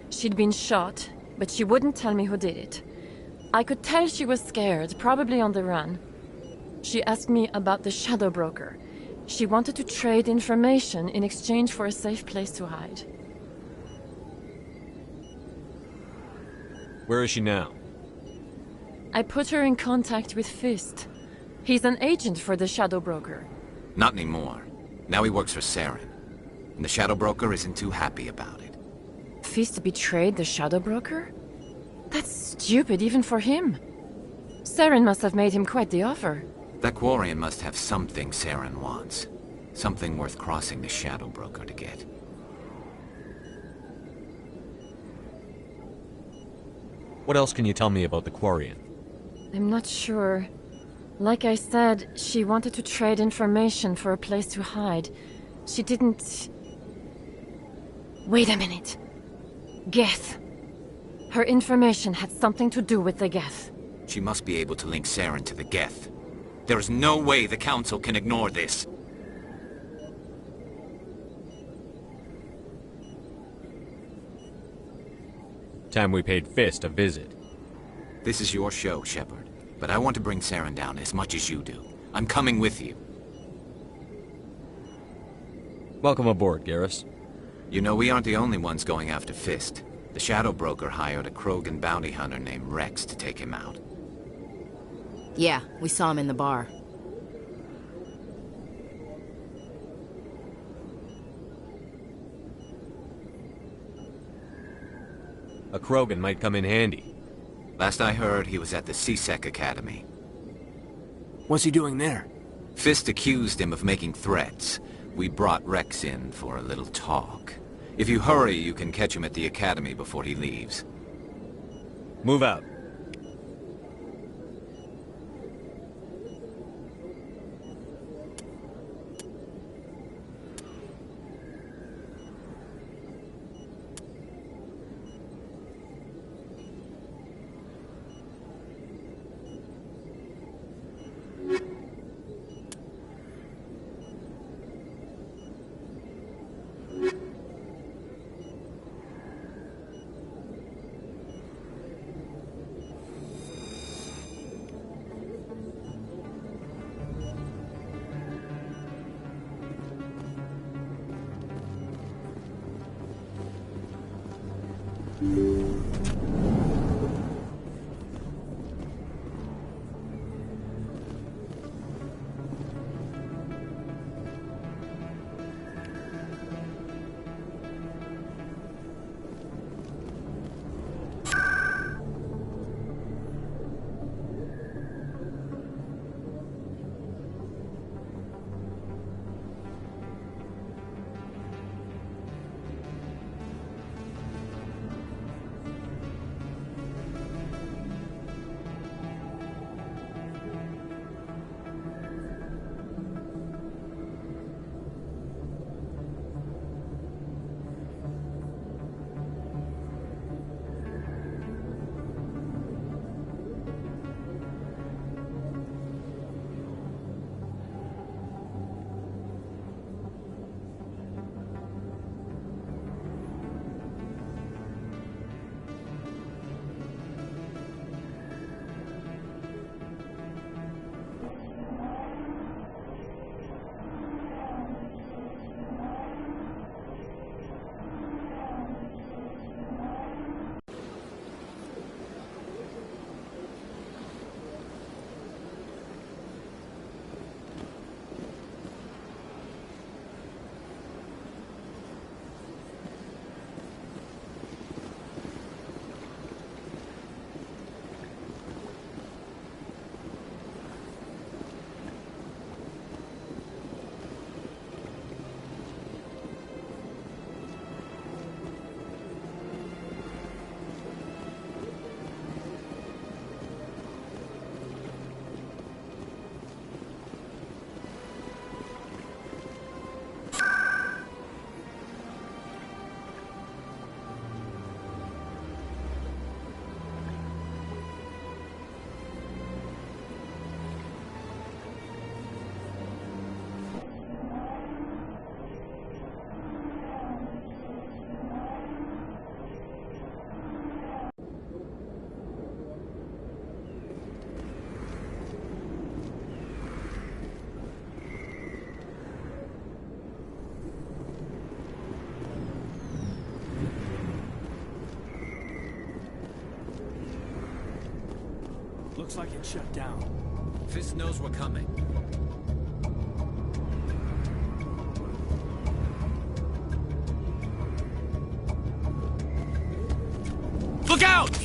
She'd been shot, but she wouldn't tell me who did it. I could tell she was scared, probably on the run. She asked me about the Shadow Broker. She wanted to trade information in exchange for a safe place to hide. Where is she now? I put her in contact with Fist. He's an agent for the Shadow Broker. Not anymore. Now he works for Saren. And the Shadow Broker isn't too happy about it. Fist betrayed the Shadow Broker? That's stupid even for him. Saren must have made him quite the offer. That Quarian must have something Saren wants. Something worth crossing the Shadow Broker to get. What else can you tell me about the Quarian? I'm not sure. Like I said, she wanted to trade information for a place to hide. She didn't... Wait a minute. Geth. Her information had something to do with the Geth. She must be able to link Saren to the Geth. There is no way the Council can ignore this. Time we paid Fist a visit. This is your show, Shepard. But I want to bring Saren down as much as you do. I'm coming with you. Welcome aboard, Garrus. You know, we aren't the only ones going after Fist. The Shadow Broker hired a Krogan bounty hunter named Rex to take him out. Yeah, we saw him in the bar. A Krogan might come in handy. Last I heard, he was at the C-Sec Academy. What's he doing there? Fist accused him of making threats. We brought Rex in for a little talk. If you hurry, you can catch him at the Academy before he leaves. Move out. Looks like it's shut down. Fist knows we're coming. Look out!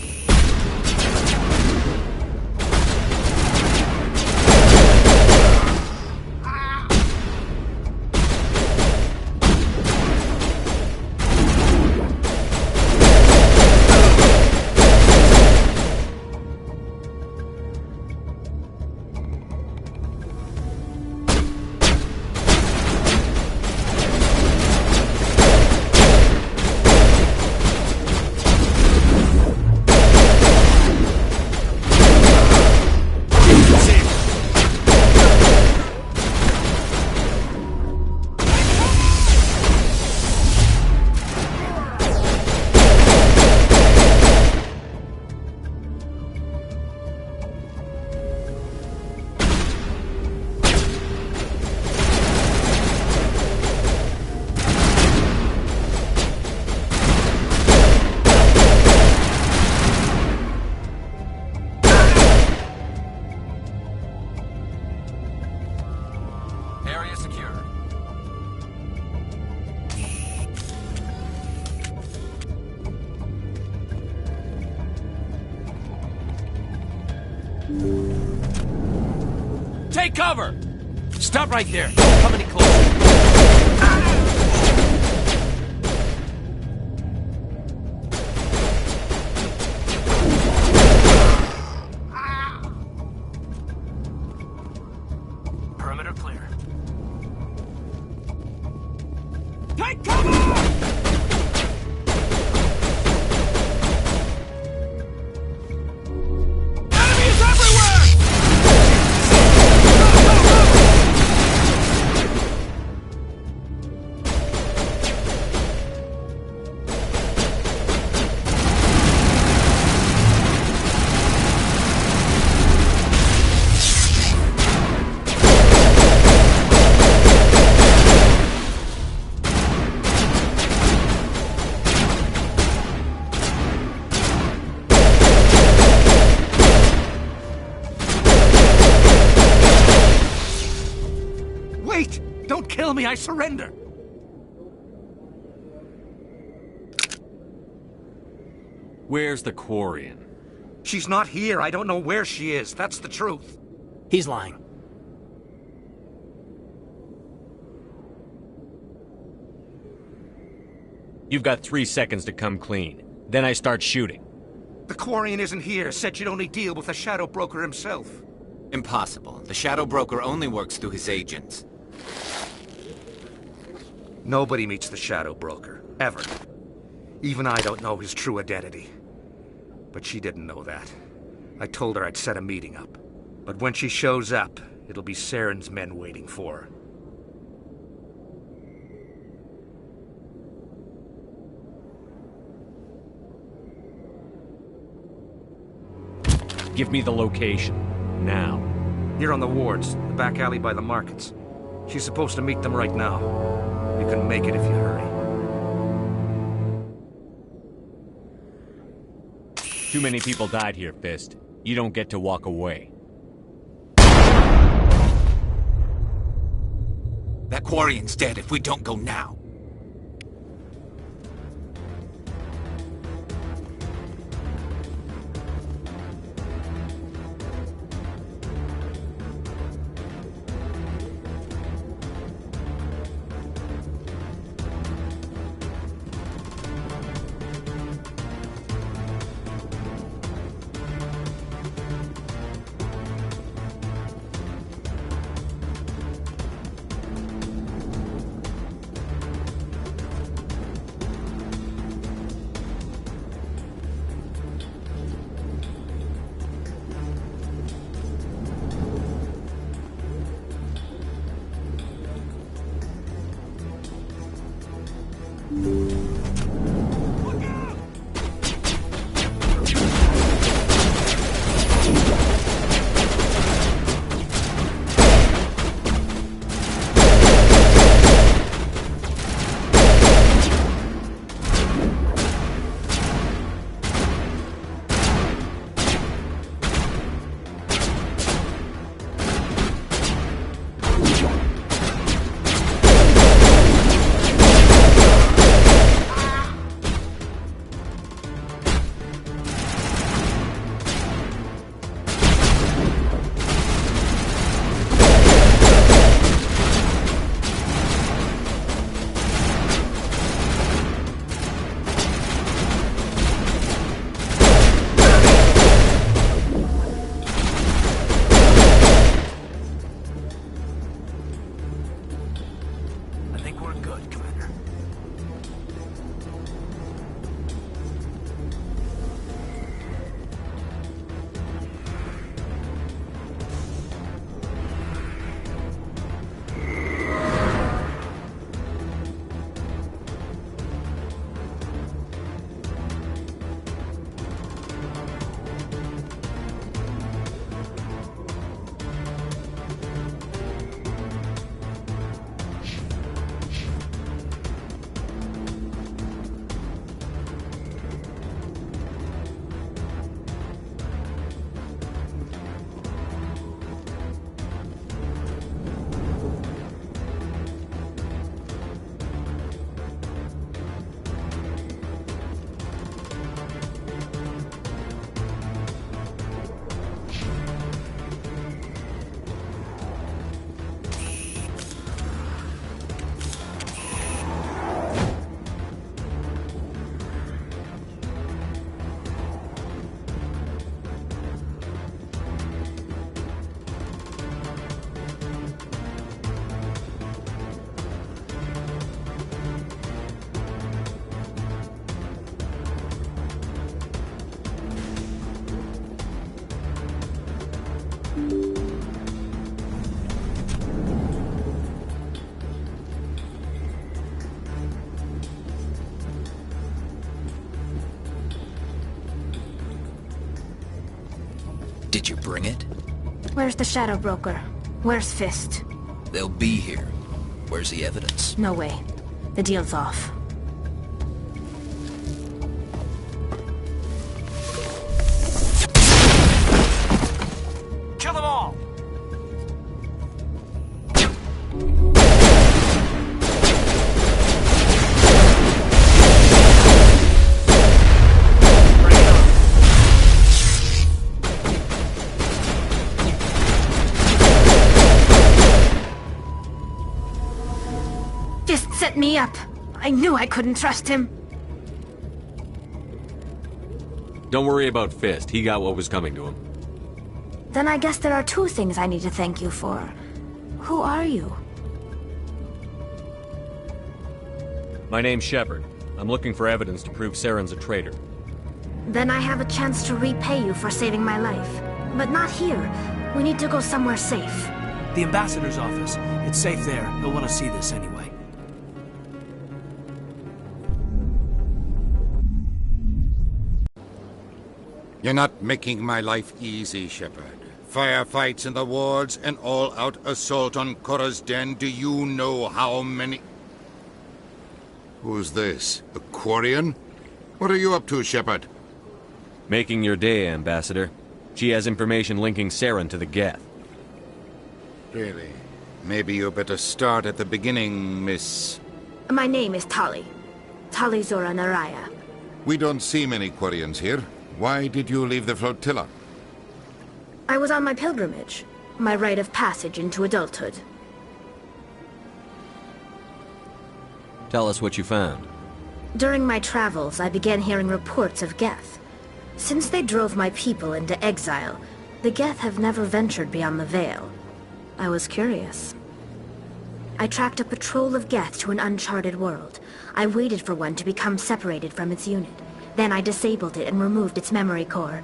Area secure. Take cover! Stop right there. Don't come any closer. Perimeter clear. Take cover! Enemies everywhere! Wait! Don't kill me, I surrender! Where's the Quarian? She's not here. I don't know where she is. That's the truth. He's lying. You've got 3 seconds to come clean. Then I start shooting. The Quarian isn't here. Said she'd only deal with the Shadow Broker himself. Impossible. The Shadow Broker only works through his agents. Nobody meets the Shadow Broker. Ever. Even I don't know his true identity. But she didn't know that. I told her I'd set a meeting up. But when she shows up, it'll be Saren's men waiting for her. Give me the location. Now. Here on the wards, the back alley by the markets. She's supposed to meet them right now. You can make it if you hurry. Too many people died here, Fist. You don't get to walk away. That Quarian's dead if we don't go now. Did you bring it? Where's the Shadow Broker? Where's Fist? They'll be here. Where's the evidence? No way. The deal's off. Kill them all! Fist set me up. I knew I couldn't trust him. Don't worry about Fist. He got what was coming to him. Then I guess there are two things I need to thank you for. Who are you? My name's Shepard. I'm looking for evidence to prove Saren's a traitor. Then I have a chance to repay you for saving my life. But not here. We need to go somewhere safe. The ambassador's office. It's safe there. He'll want to see this anyway. You're not making my life easy, Shepard. Firefights in the wards, an all-out assault on Korra's den. Do you know how many... Who's this? The Quarian? What are you up to, Shepard? Making your day, Ambassador. She has information linking Saren to the Geth. Really? Maybe you better start at the beginning, Miss... My name is Tali. Tali Zora Naraya. We don't see many Quarians here. Why did you leave the flotilla? I was on my pilgrimage. My rite of passage into adulthood. Tell us what you found. During my travels, I began hearing reports of Geth. Since they drove my people into exile, the Geth have never ventured beyond the Veil. I was curious. I tracked a patrol of Geth to an uncharted world. I waited for one to become separated from its unit. Then I disabled it and removed its memory core.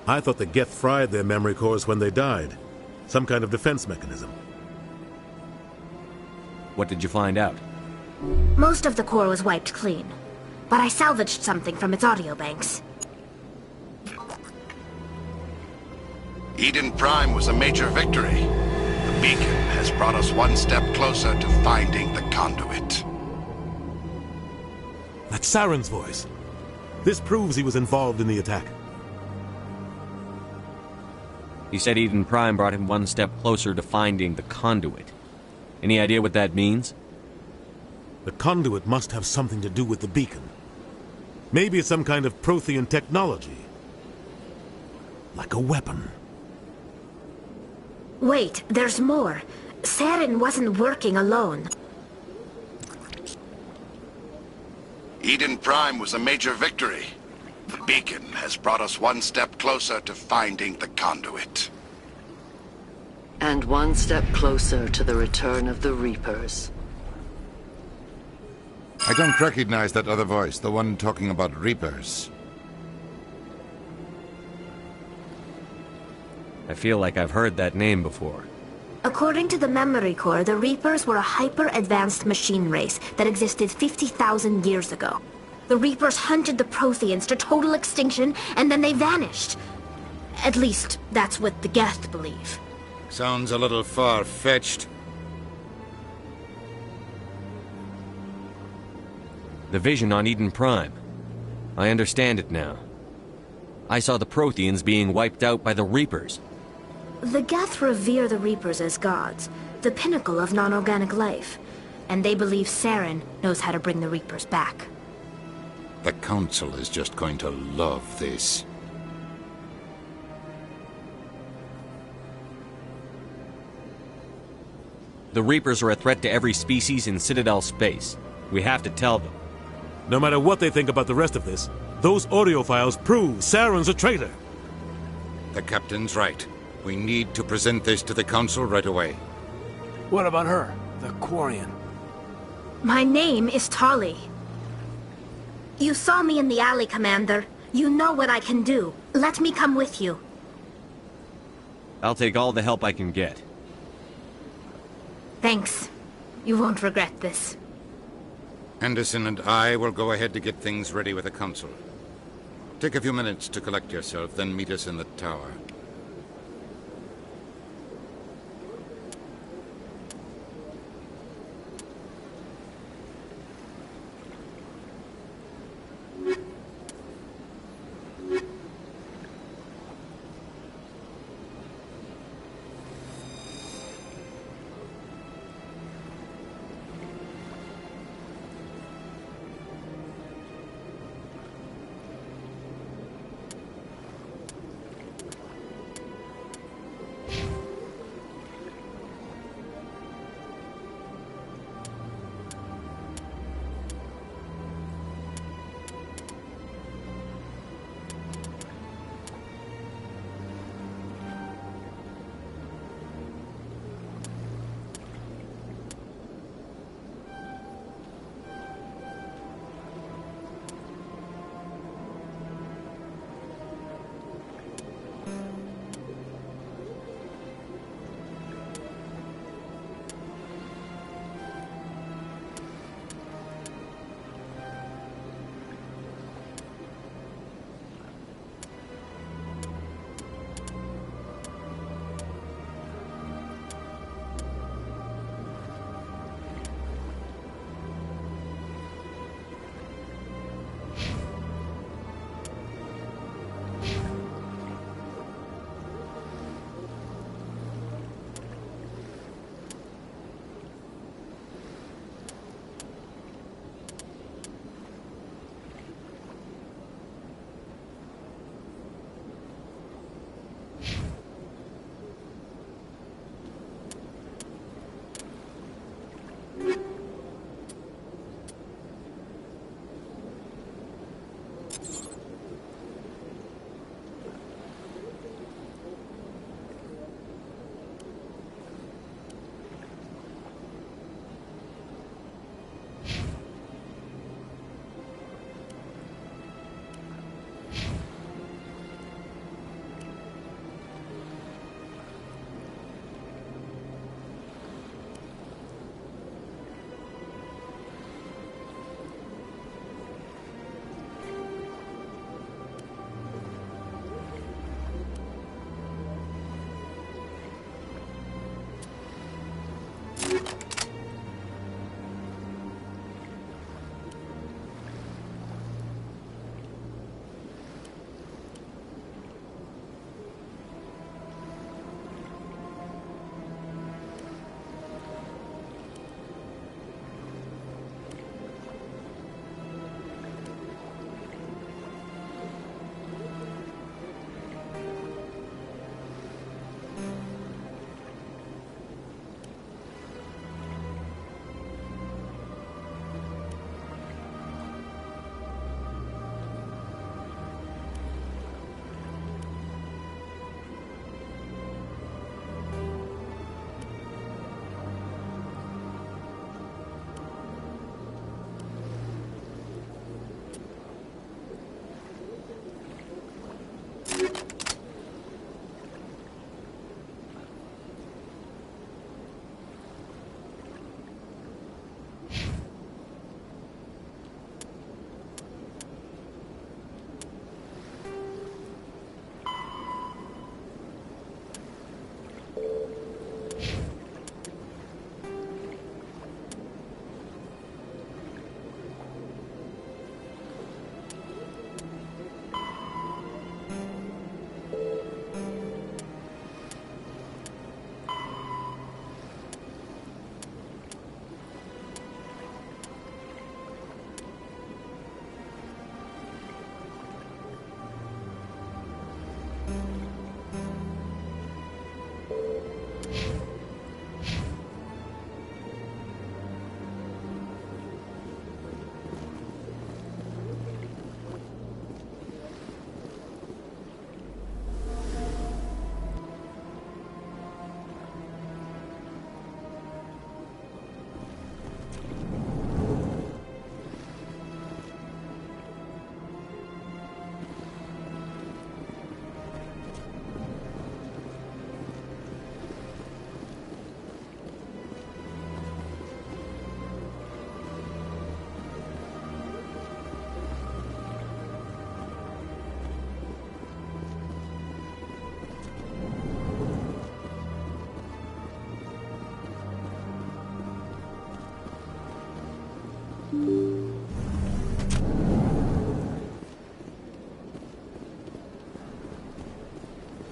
I thought the Geth fried their memory cores when they died. Some kind of defense mechanism. What did you find out? Most of the core was wiped clean. But I salvaged something from its audio banks. Eden Prime was a major victory. The beacon has brought us one step closer to finding the conduit. That's Saren's voice. This proves he was involved in the attack. He said Eden Prime brought him one step closer to finding the conduit. Any idea what that means? The conduit must have something to do with the beacon. Maybe it's some kind of Prothean technology. Like a weapon. Wait, there's more. Saren wasn't working alone. Eden Prime was a major victory. The beacon has brought us one step closer to finding the conduit. And one step closer to the return of the Reapers. I don't recognize that other voice, the one talking about Reapers. I feel like I've heard that name before. According to the memory core, the Reapers were a hyper-advanced machine race that existed 50,000 years ago. The Reapers hunted the Protheans to total extinction, and then they vanished. At least, that's what the Geth believe. Sounds a little far-fetched. The vision on Eden Prime. I understand it now. I saw the Protheans being wiped out by the Reapers. The Geth revere the Reapers as gods, the pinnacle of non-organic life. And they believe Saren knows how to bring the Reapers back. The Council is just going to love this. The Reapers are a threat to every species in Citadel space. We have to tell them. No matter what they think about the rest of this, those audio files prove Saren's a traitor. The Captain's right. We need to present this to the Council right away. What about her? The Quarian? My name is Tali. You saw me in the alley, Commander. You know what I can do. Let me come with you. I'll take all the help I can get. Thanks. You won't regret this. Anderson and I will go ahead to get things ready with the Council. Take a few minutes to collect yourself, then meet us in the tower.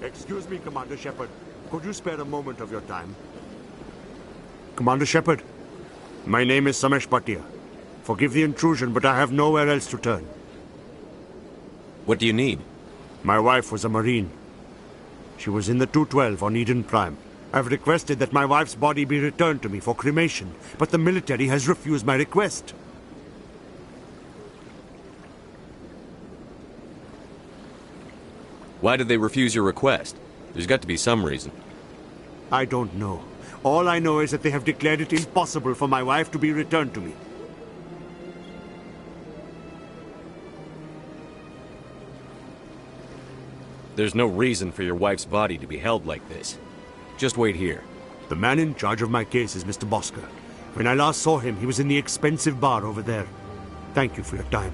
Excuse me, Commander Shepard. Could you spare a moment of your time? Commander Shepard, my name is Samesh Bhatia. Forgive the intrusion, but I have nowhere else to turn. What do you need? My wife was a Marine. She was in the 212 on Eden Prime. I've requested that my wife's body be returned to me for cremation, but the military has refused my request. Why did they refuse your request? There's got to be some reason. I don't know. All I know is that they have declared it impossible for my wife to be returned to me. There's no reason for your wife's body to be held like this. Just wait here. The man in charge of my case is Mr. Bosker. When I last saw him, he was in the expensive bar over there. Thank you for your time.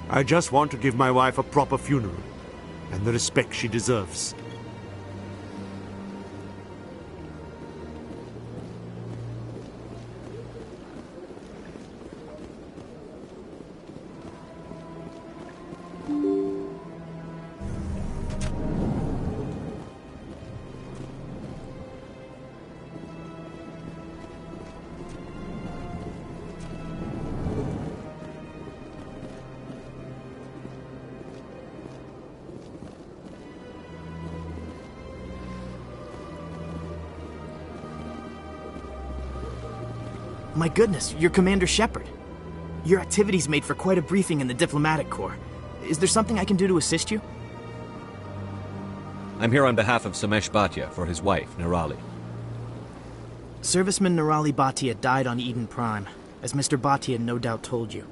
I just want to give my wife a proper funeral, and the respect she deserves. My goodness, you're Commander Shepard. Your activities made for quite a briefing in the Diplomatic Corps. Is there something I can do to assist you? I'm here on behalf of Samesh Bhatia for his wife, Nirali. Serviceman Nirali Bhatia died on Eden Prime, as Mr. Bhatia no doubt told you.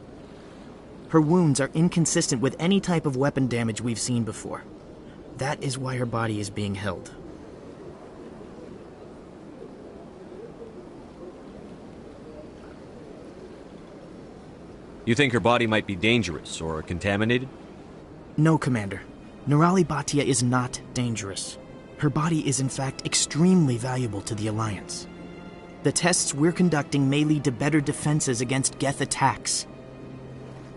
Her wounds are inconsistent with any type of weapon damage we've seen before. That is why her body is being held. You think her body might be dangerous or contaminated? No, Commander. Nirali Bhatia is not dangerous. Her body is in fact extremely valuable to the Alliance. The tests we're conducting may lead to better defenses against Geth attacks.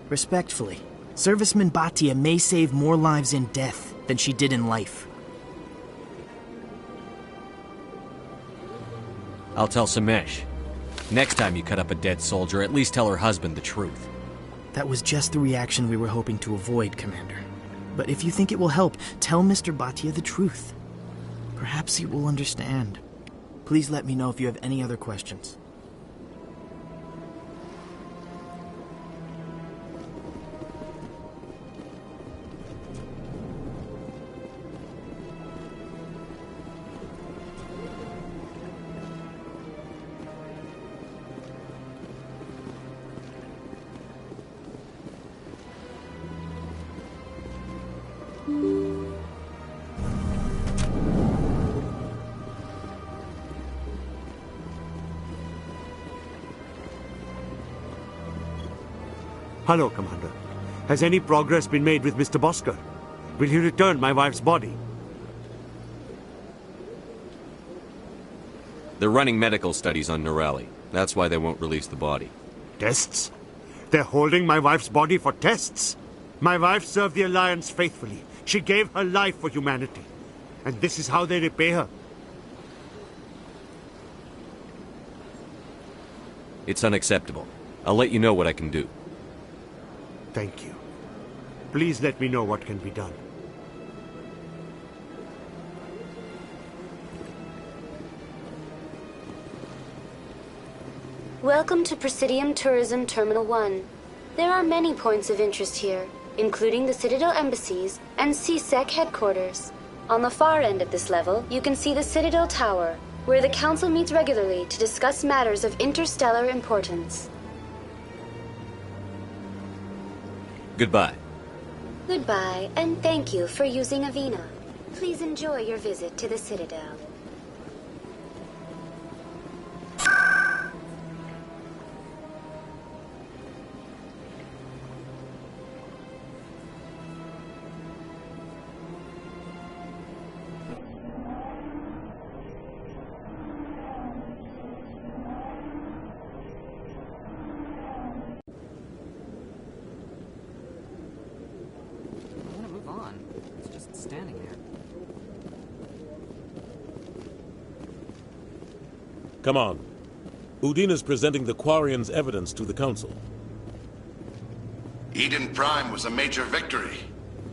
Respectfully, Serviceman Bhatia may save more lives in death than she did in life. I'll tell Samesh. Next time you cut up a dead soldier, at least tell her husband the truth. That was just the reaction we were hoping to avoid, Commander. But if you think it will help, tell Mr. Bhatia the truth. Perhaps he will understand. Please let me know if you have any other questions. Hello, Commander. Has any progress been made with Mr. Bosker? Will he return my wife's body? They're running medical studies on Nirali. That's why they won't release the body. Tests? They're holding my wife's body for tests? My wife served the Alliance faithfully. She gave her life for humanity. And this is how they repay her. It's unacceptable. I'll let you know what I can do. Thank you. Please let me know what can be done. Welcome to Presidium Tourism Terminal 1. There are many points of interest here, including the Citadel embassies and CSEC headquarters. On the far end of this level, you can see the Citadel Tower, where the Council meets regularly to discuss matters of interstellar importance. Goodbye. Goodbye, and thank you for using Avina. Please enjoy your visit to the Citadel. Come on. Udina's presenting the Quarian's evidence to the Council. Eden Prime was a major victory.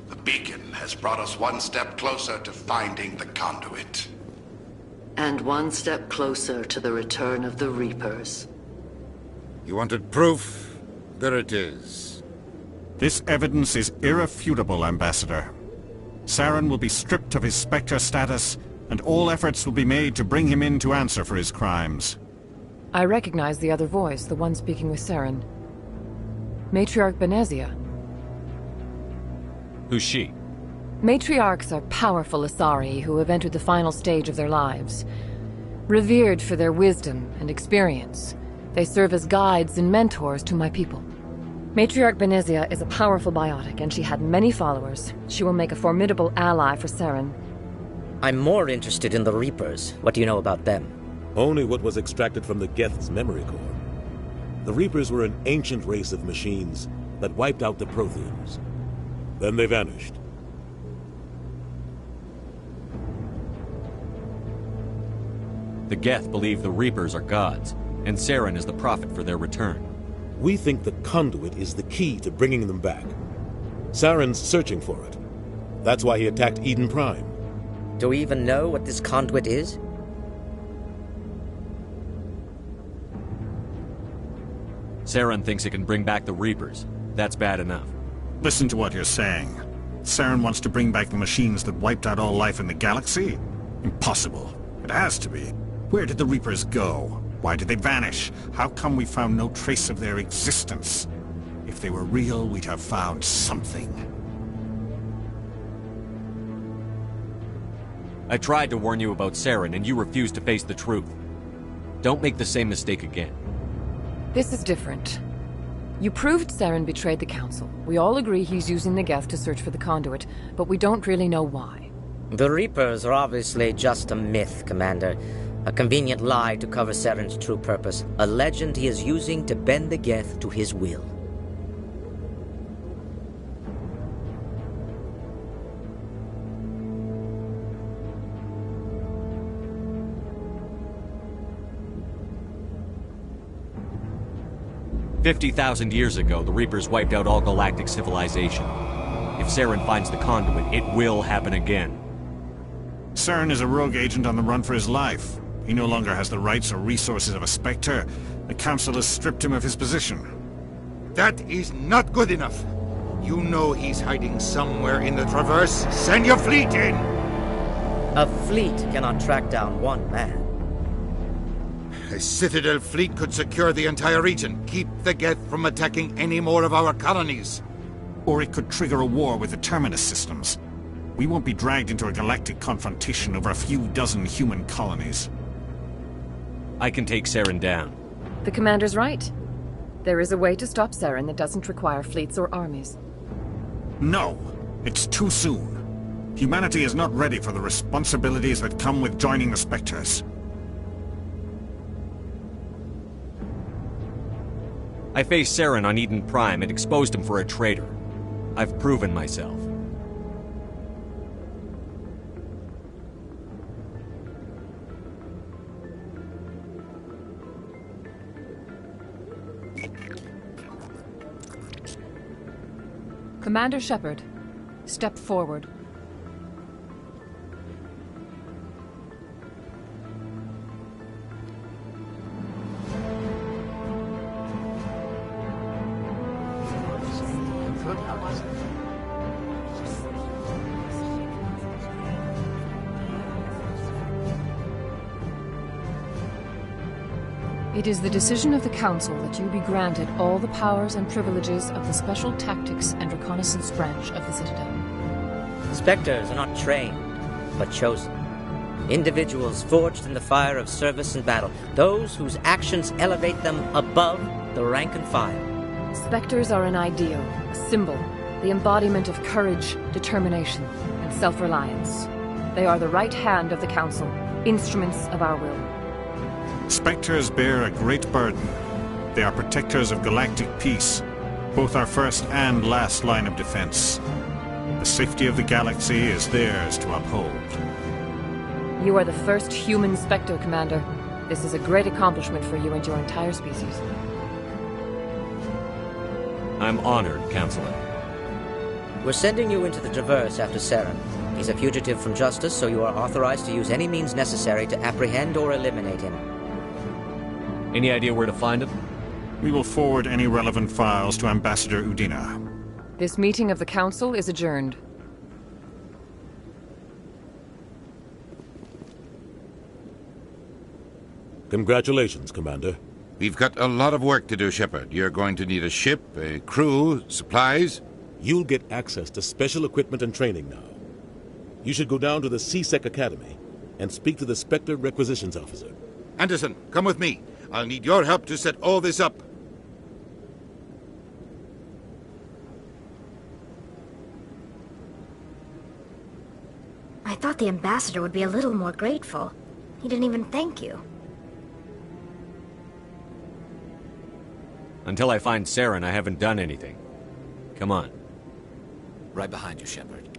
The beacon has brought us one step closer to finding the conduit. And one step closer to the return of the Reapers. You wanted proof? There it is. This evidence is irrefutable, Ambassador. Saren will be stripped of his Spectre status, and all efforts will be made to bring him in to answer for his crimes. I recognize the other voice, the one speaking with Saren. Matriarch Benezia. Who's she? Matriarchs are powerful Asari who have entered the final stage of their lives. Revered for their wisdom and experience, they serve as guides and mentors to my people. Matriarch Benezia is a powerful biotic, and she had many followers. She will make a formidable ally for Saren. I'm more interested in the Reapers. What do you know about them? Only what was extracted from the Geth's memory core. The Reapers were an ancient race of machines that wiped out the Protheans. Then they vanished. The Geth believe the Reapers are gods, and Saren is the prophet for their return. We think the conduit is the key to bringing them back. Saren's searching for it. That's why he attacked Eden Prime. Do we even know what this conduit is? Saren thinks it can bring back the Reapers. That's bad enough. Listen to what you're saying. Saren wants to bring back the machines that wiped out all life in the galaxy? Impossible. It has to be. Where did the Reapers go? Why did they vanish? How come we found no trace of their existence? If they were real, we'd have found something. I tried to warn you about Saren, and you refused to face the truth. Don't make the same mistake again. This is different. You proved Saren betrayed the Council. We all agree he's using the Geth to search for the conduit, but we don't really know why. The Reapers are obviously just a myth, Commander. A convenient lie to cover Saren's true purpose. A legend he is using to bend the Geth to his will. "50,000 years ago, the Reapers wiped out all galactic civilization. If Saren finds the conduit, it will happen again." Saren is a rogue agent on the run for his life. He no longer has the rights or resources of a Spectre. The Council has stripped him of his position. That is not good enough. You know he's hiding somewhere in the Traverse. Send your fleet in! A fleet cannot track down one man. A Citadel fleet could secure the entire region, keep the Geth from attacking any more of our colonies. Or it could trigger a war with the Terminus systems. We won't be dragged into a galactic confrontation over a few dozen human colonies. I can take Saren down. The Commander's right. There is a way to stop Saren that doesn't require fleets or armies. No, it's too soon. Humanity is not ready for the responsibilities that come with joining the Spectres. I faced Saren on Eden Prime and exposed him for a traitor. I've proven myself. Commander Shepard, step forward. It is the decision of the Council that you be granted all the powers and privileges of the Special Tactics and Reconnaissance branch of the Citadel. Spectres are not trained, but chosen. Individuals forged in the fire of service and battle. Those whose actions elevate them above the rank and file. Spectres are an ideal, a symbol, the embodiment of courage, determination, and self-reliance. They are the right hand of the Council, instruments of our will. Spectres bear a great burden. They are protectors of galactic peace, both our first and last line of defense. The safety of the galaxy is theirs to uphold. You are the first human Spectre, Commander. This is a great accomplishment for you and your entire species. I'm honored, Counselor. We're sending you into the Traverse after Saren. He's a fugitive from justice, so you are authorized to use any means necessary to apprehend or eliminate him. Any idea where to find him? We will forward any relevant files to Ambassador Udina. This meeting of the Council is adjourned. Congratulations, Commander. We've got a lot of work to do, Shepard. You're going to need a ship, a crew, supplies. You'll get access to special equipment and training now. You should go down to the C-Sec Academy and speak to the Spectre Requisitions Officer. Anderson, come with me. I'll need your help to set all this up. I thought the ambassador would be a little more grateful. He didn't even thank you. Until I find Saren, I haven't done anything. Come on. Right behind you, Shepard.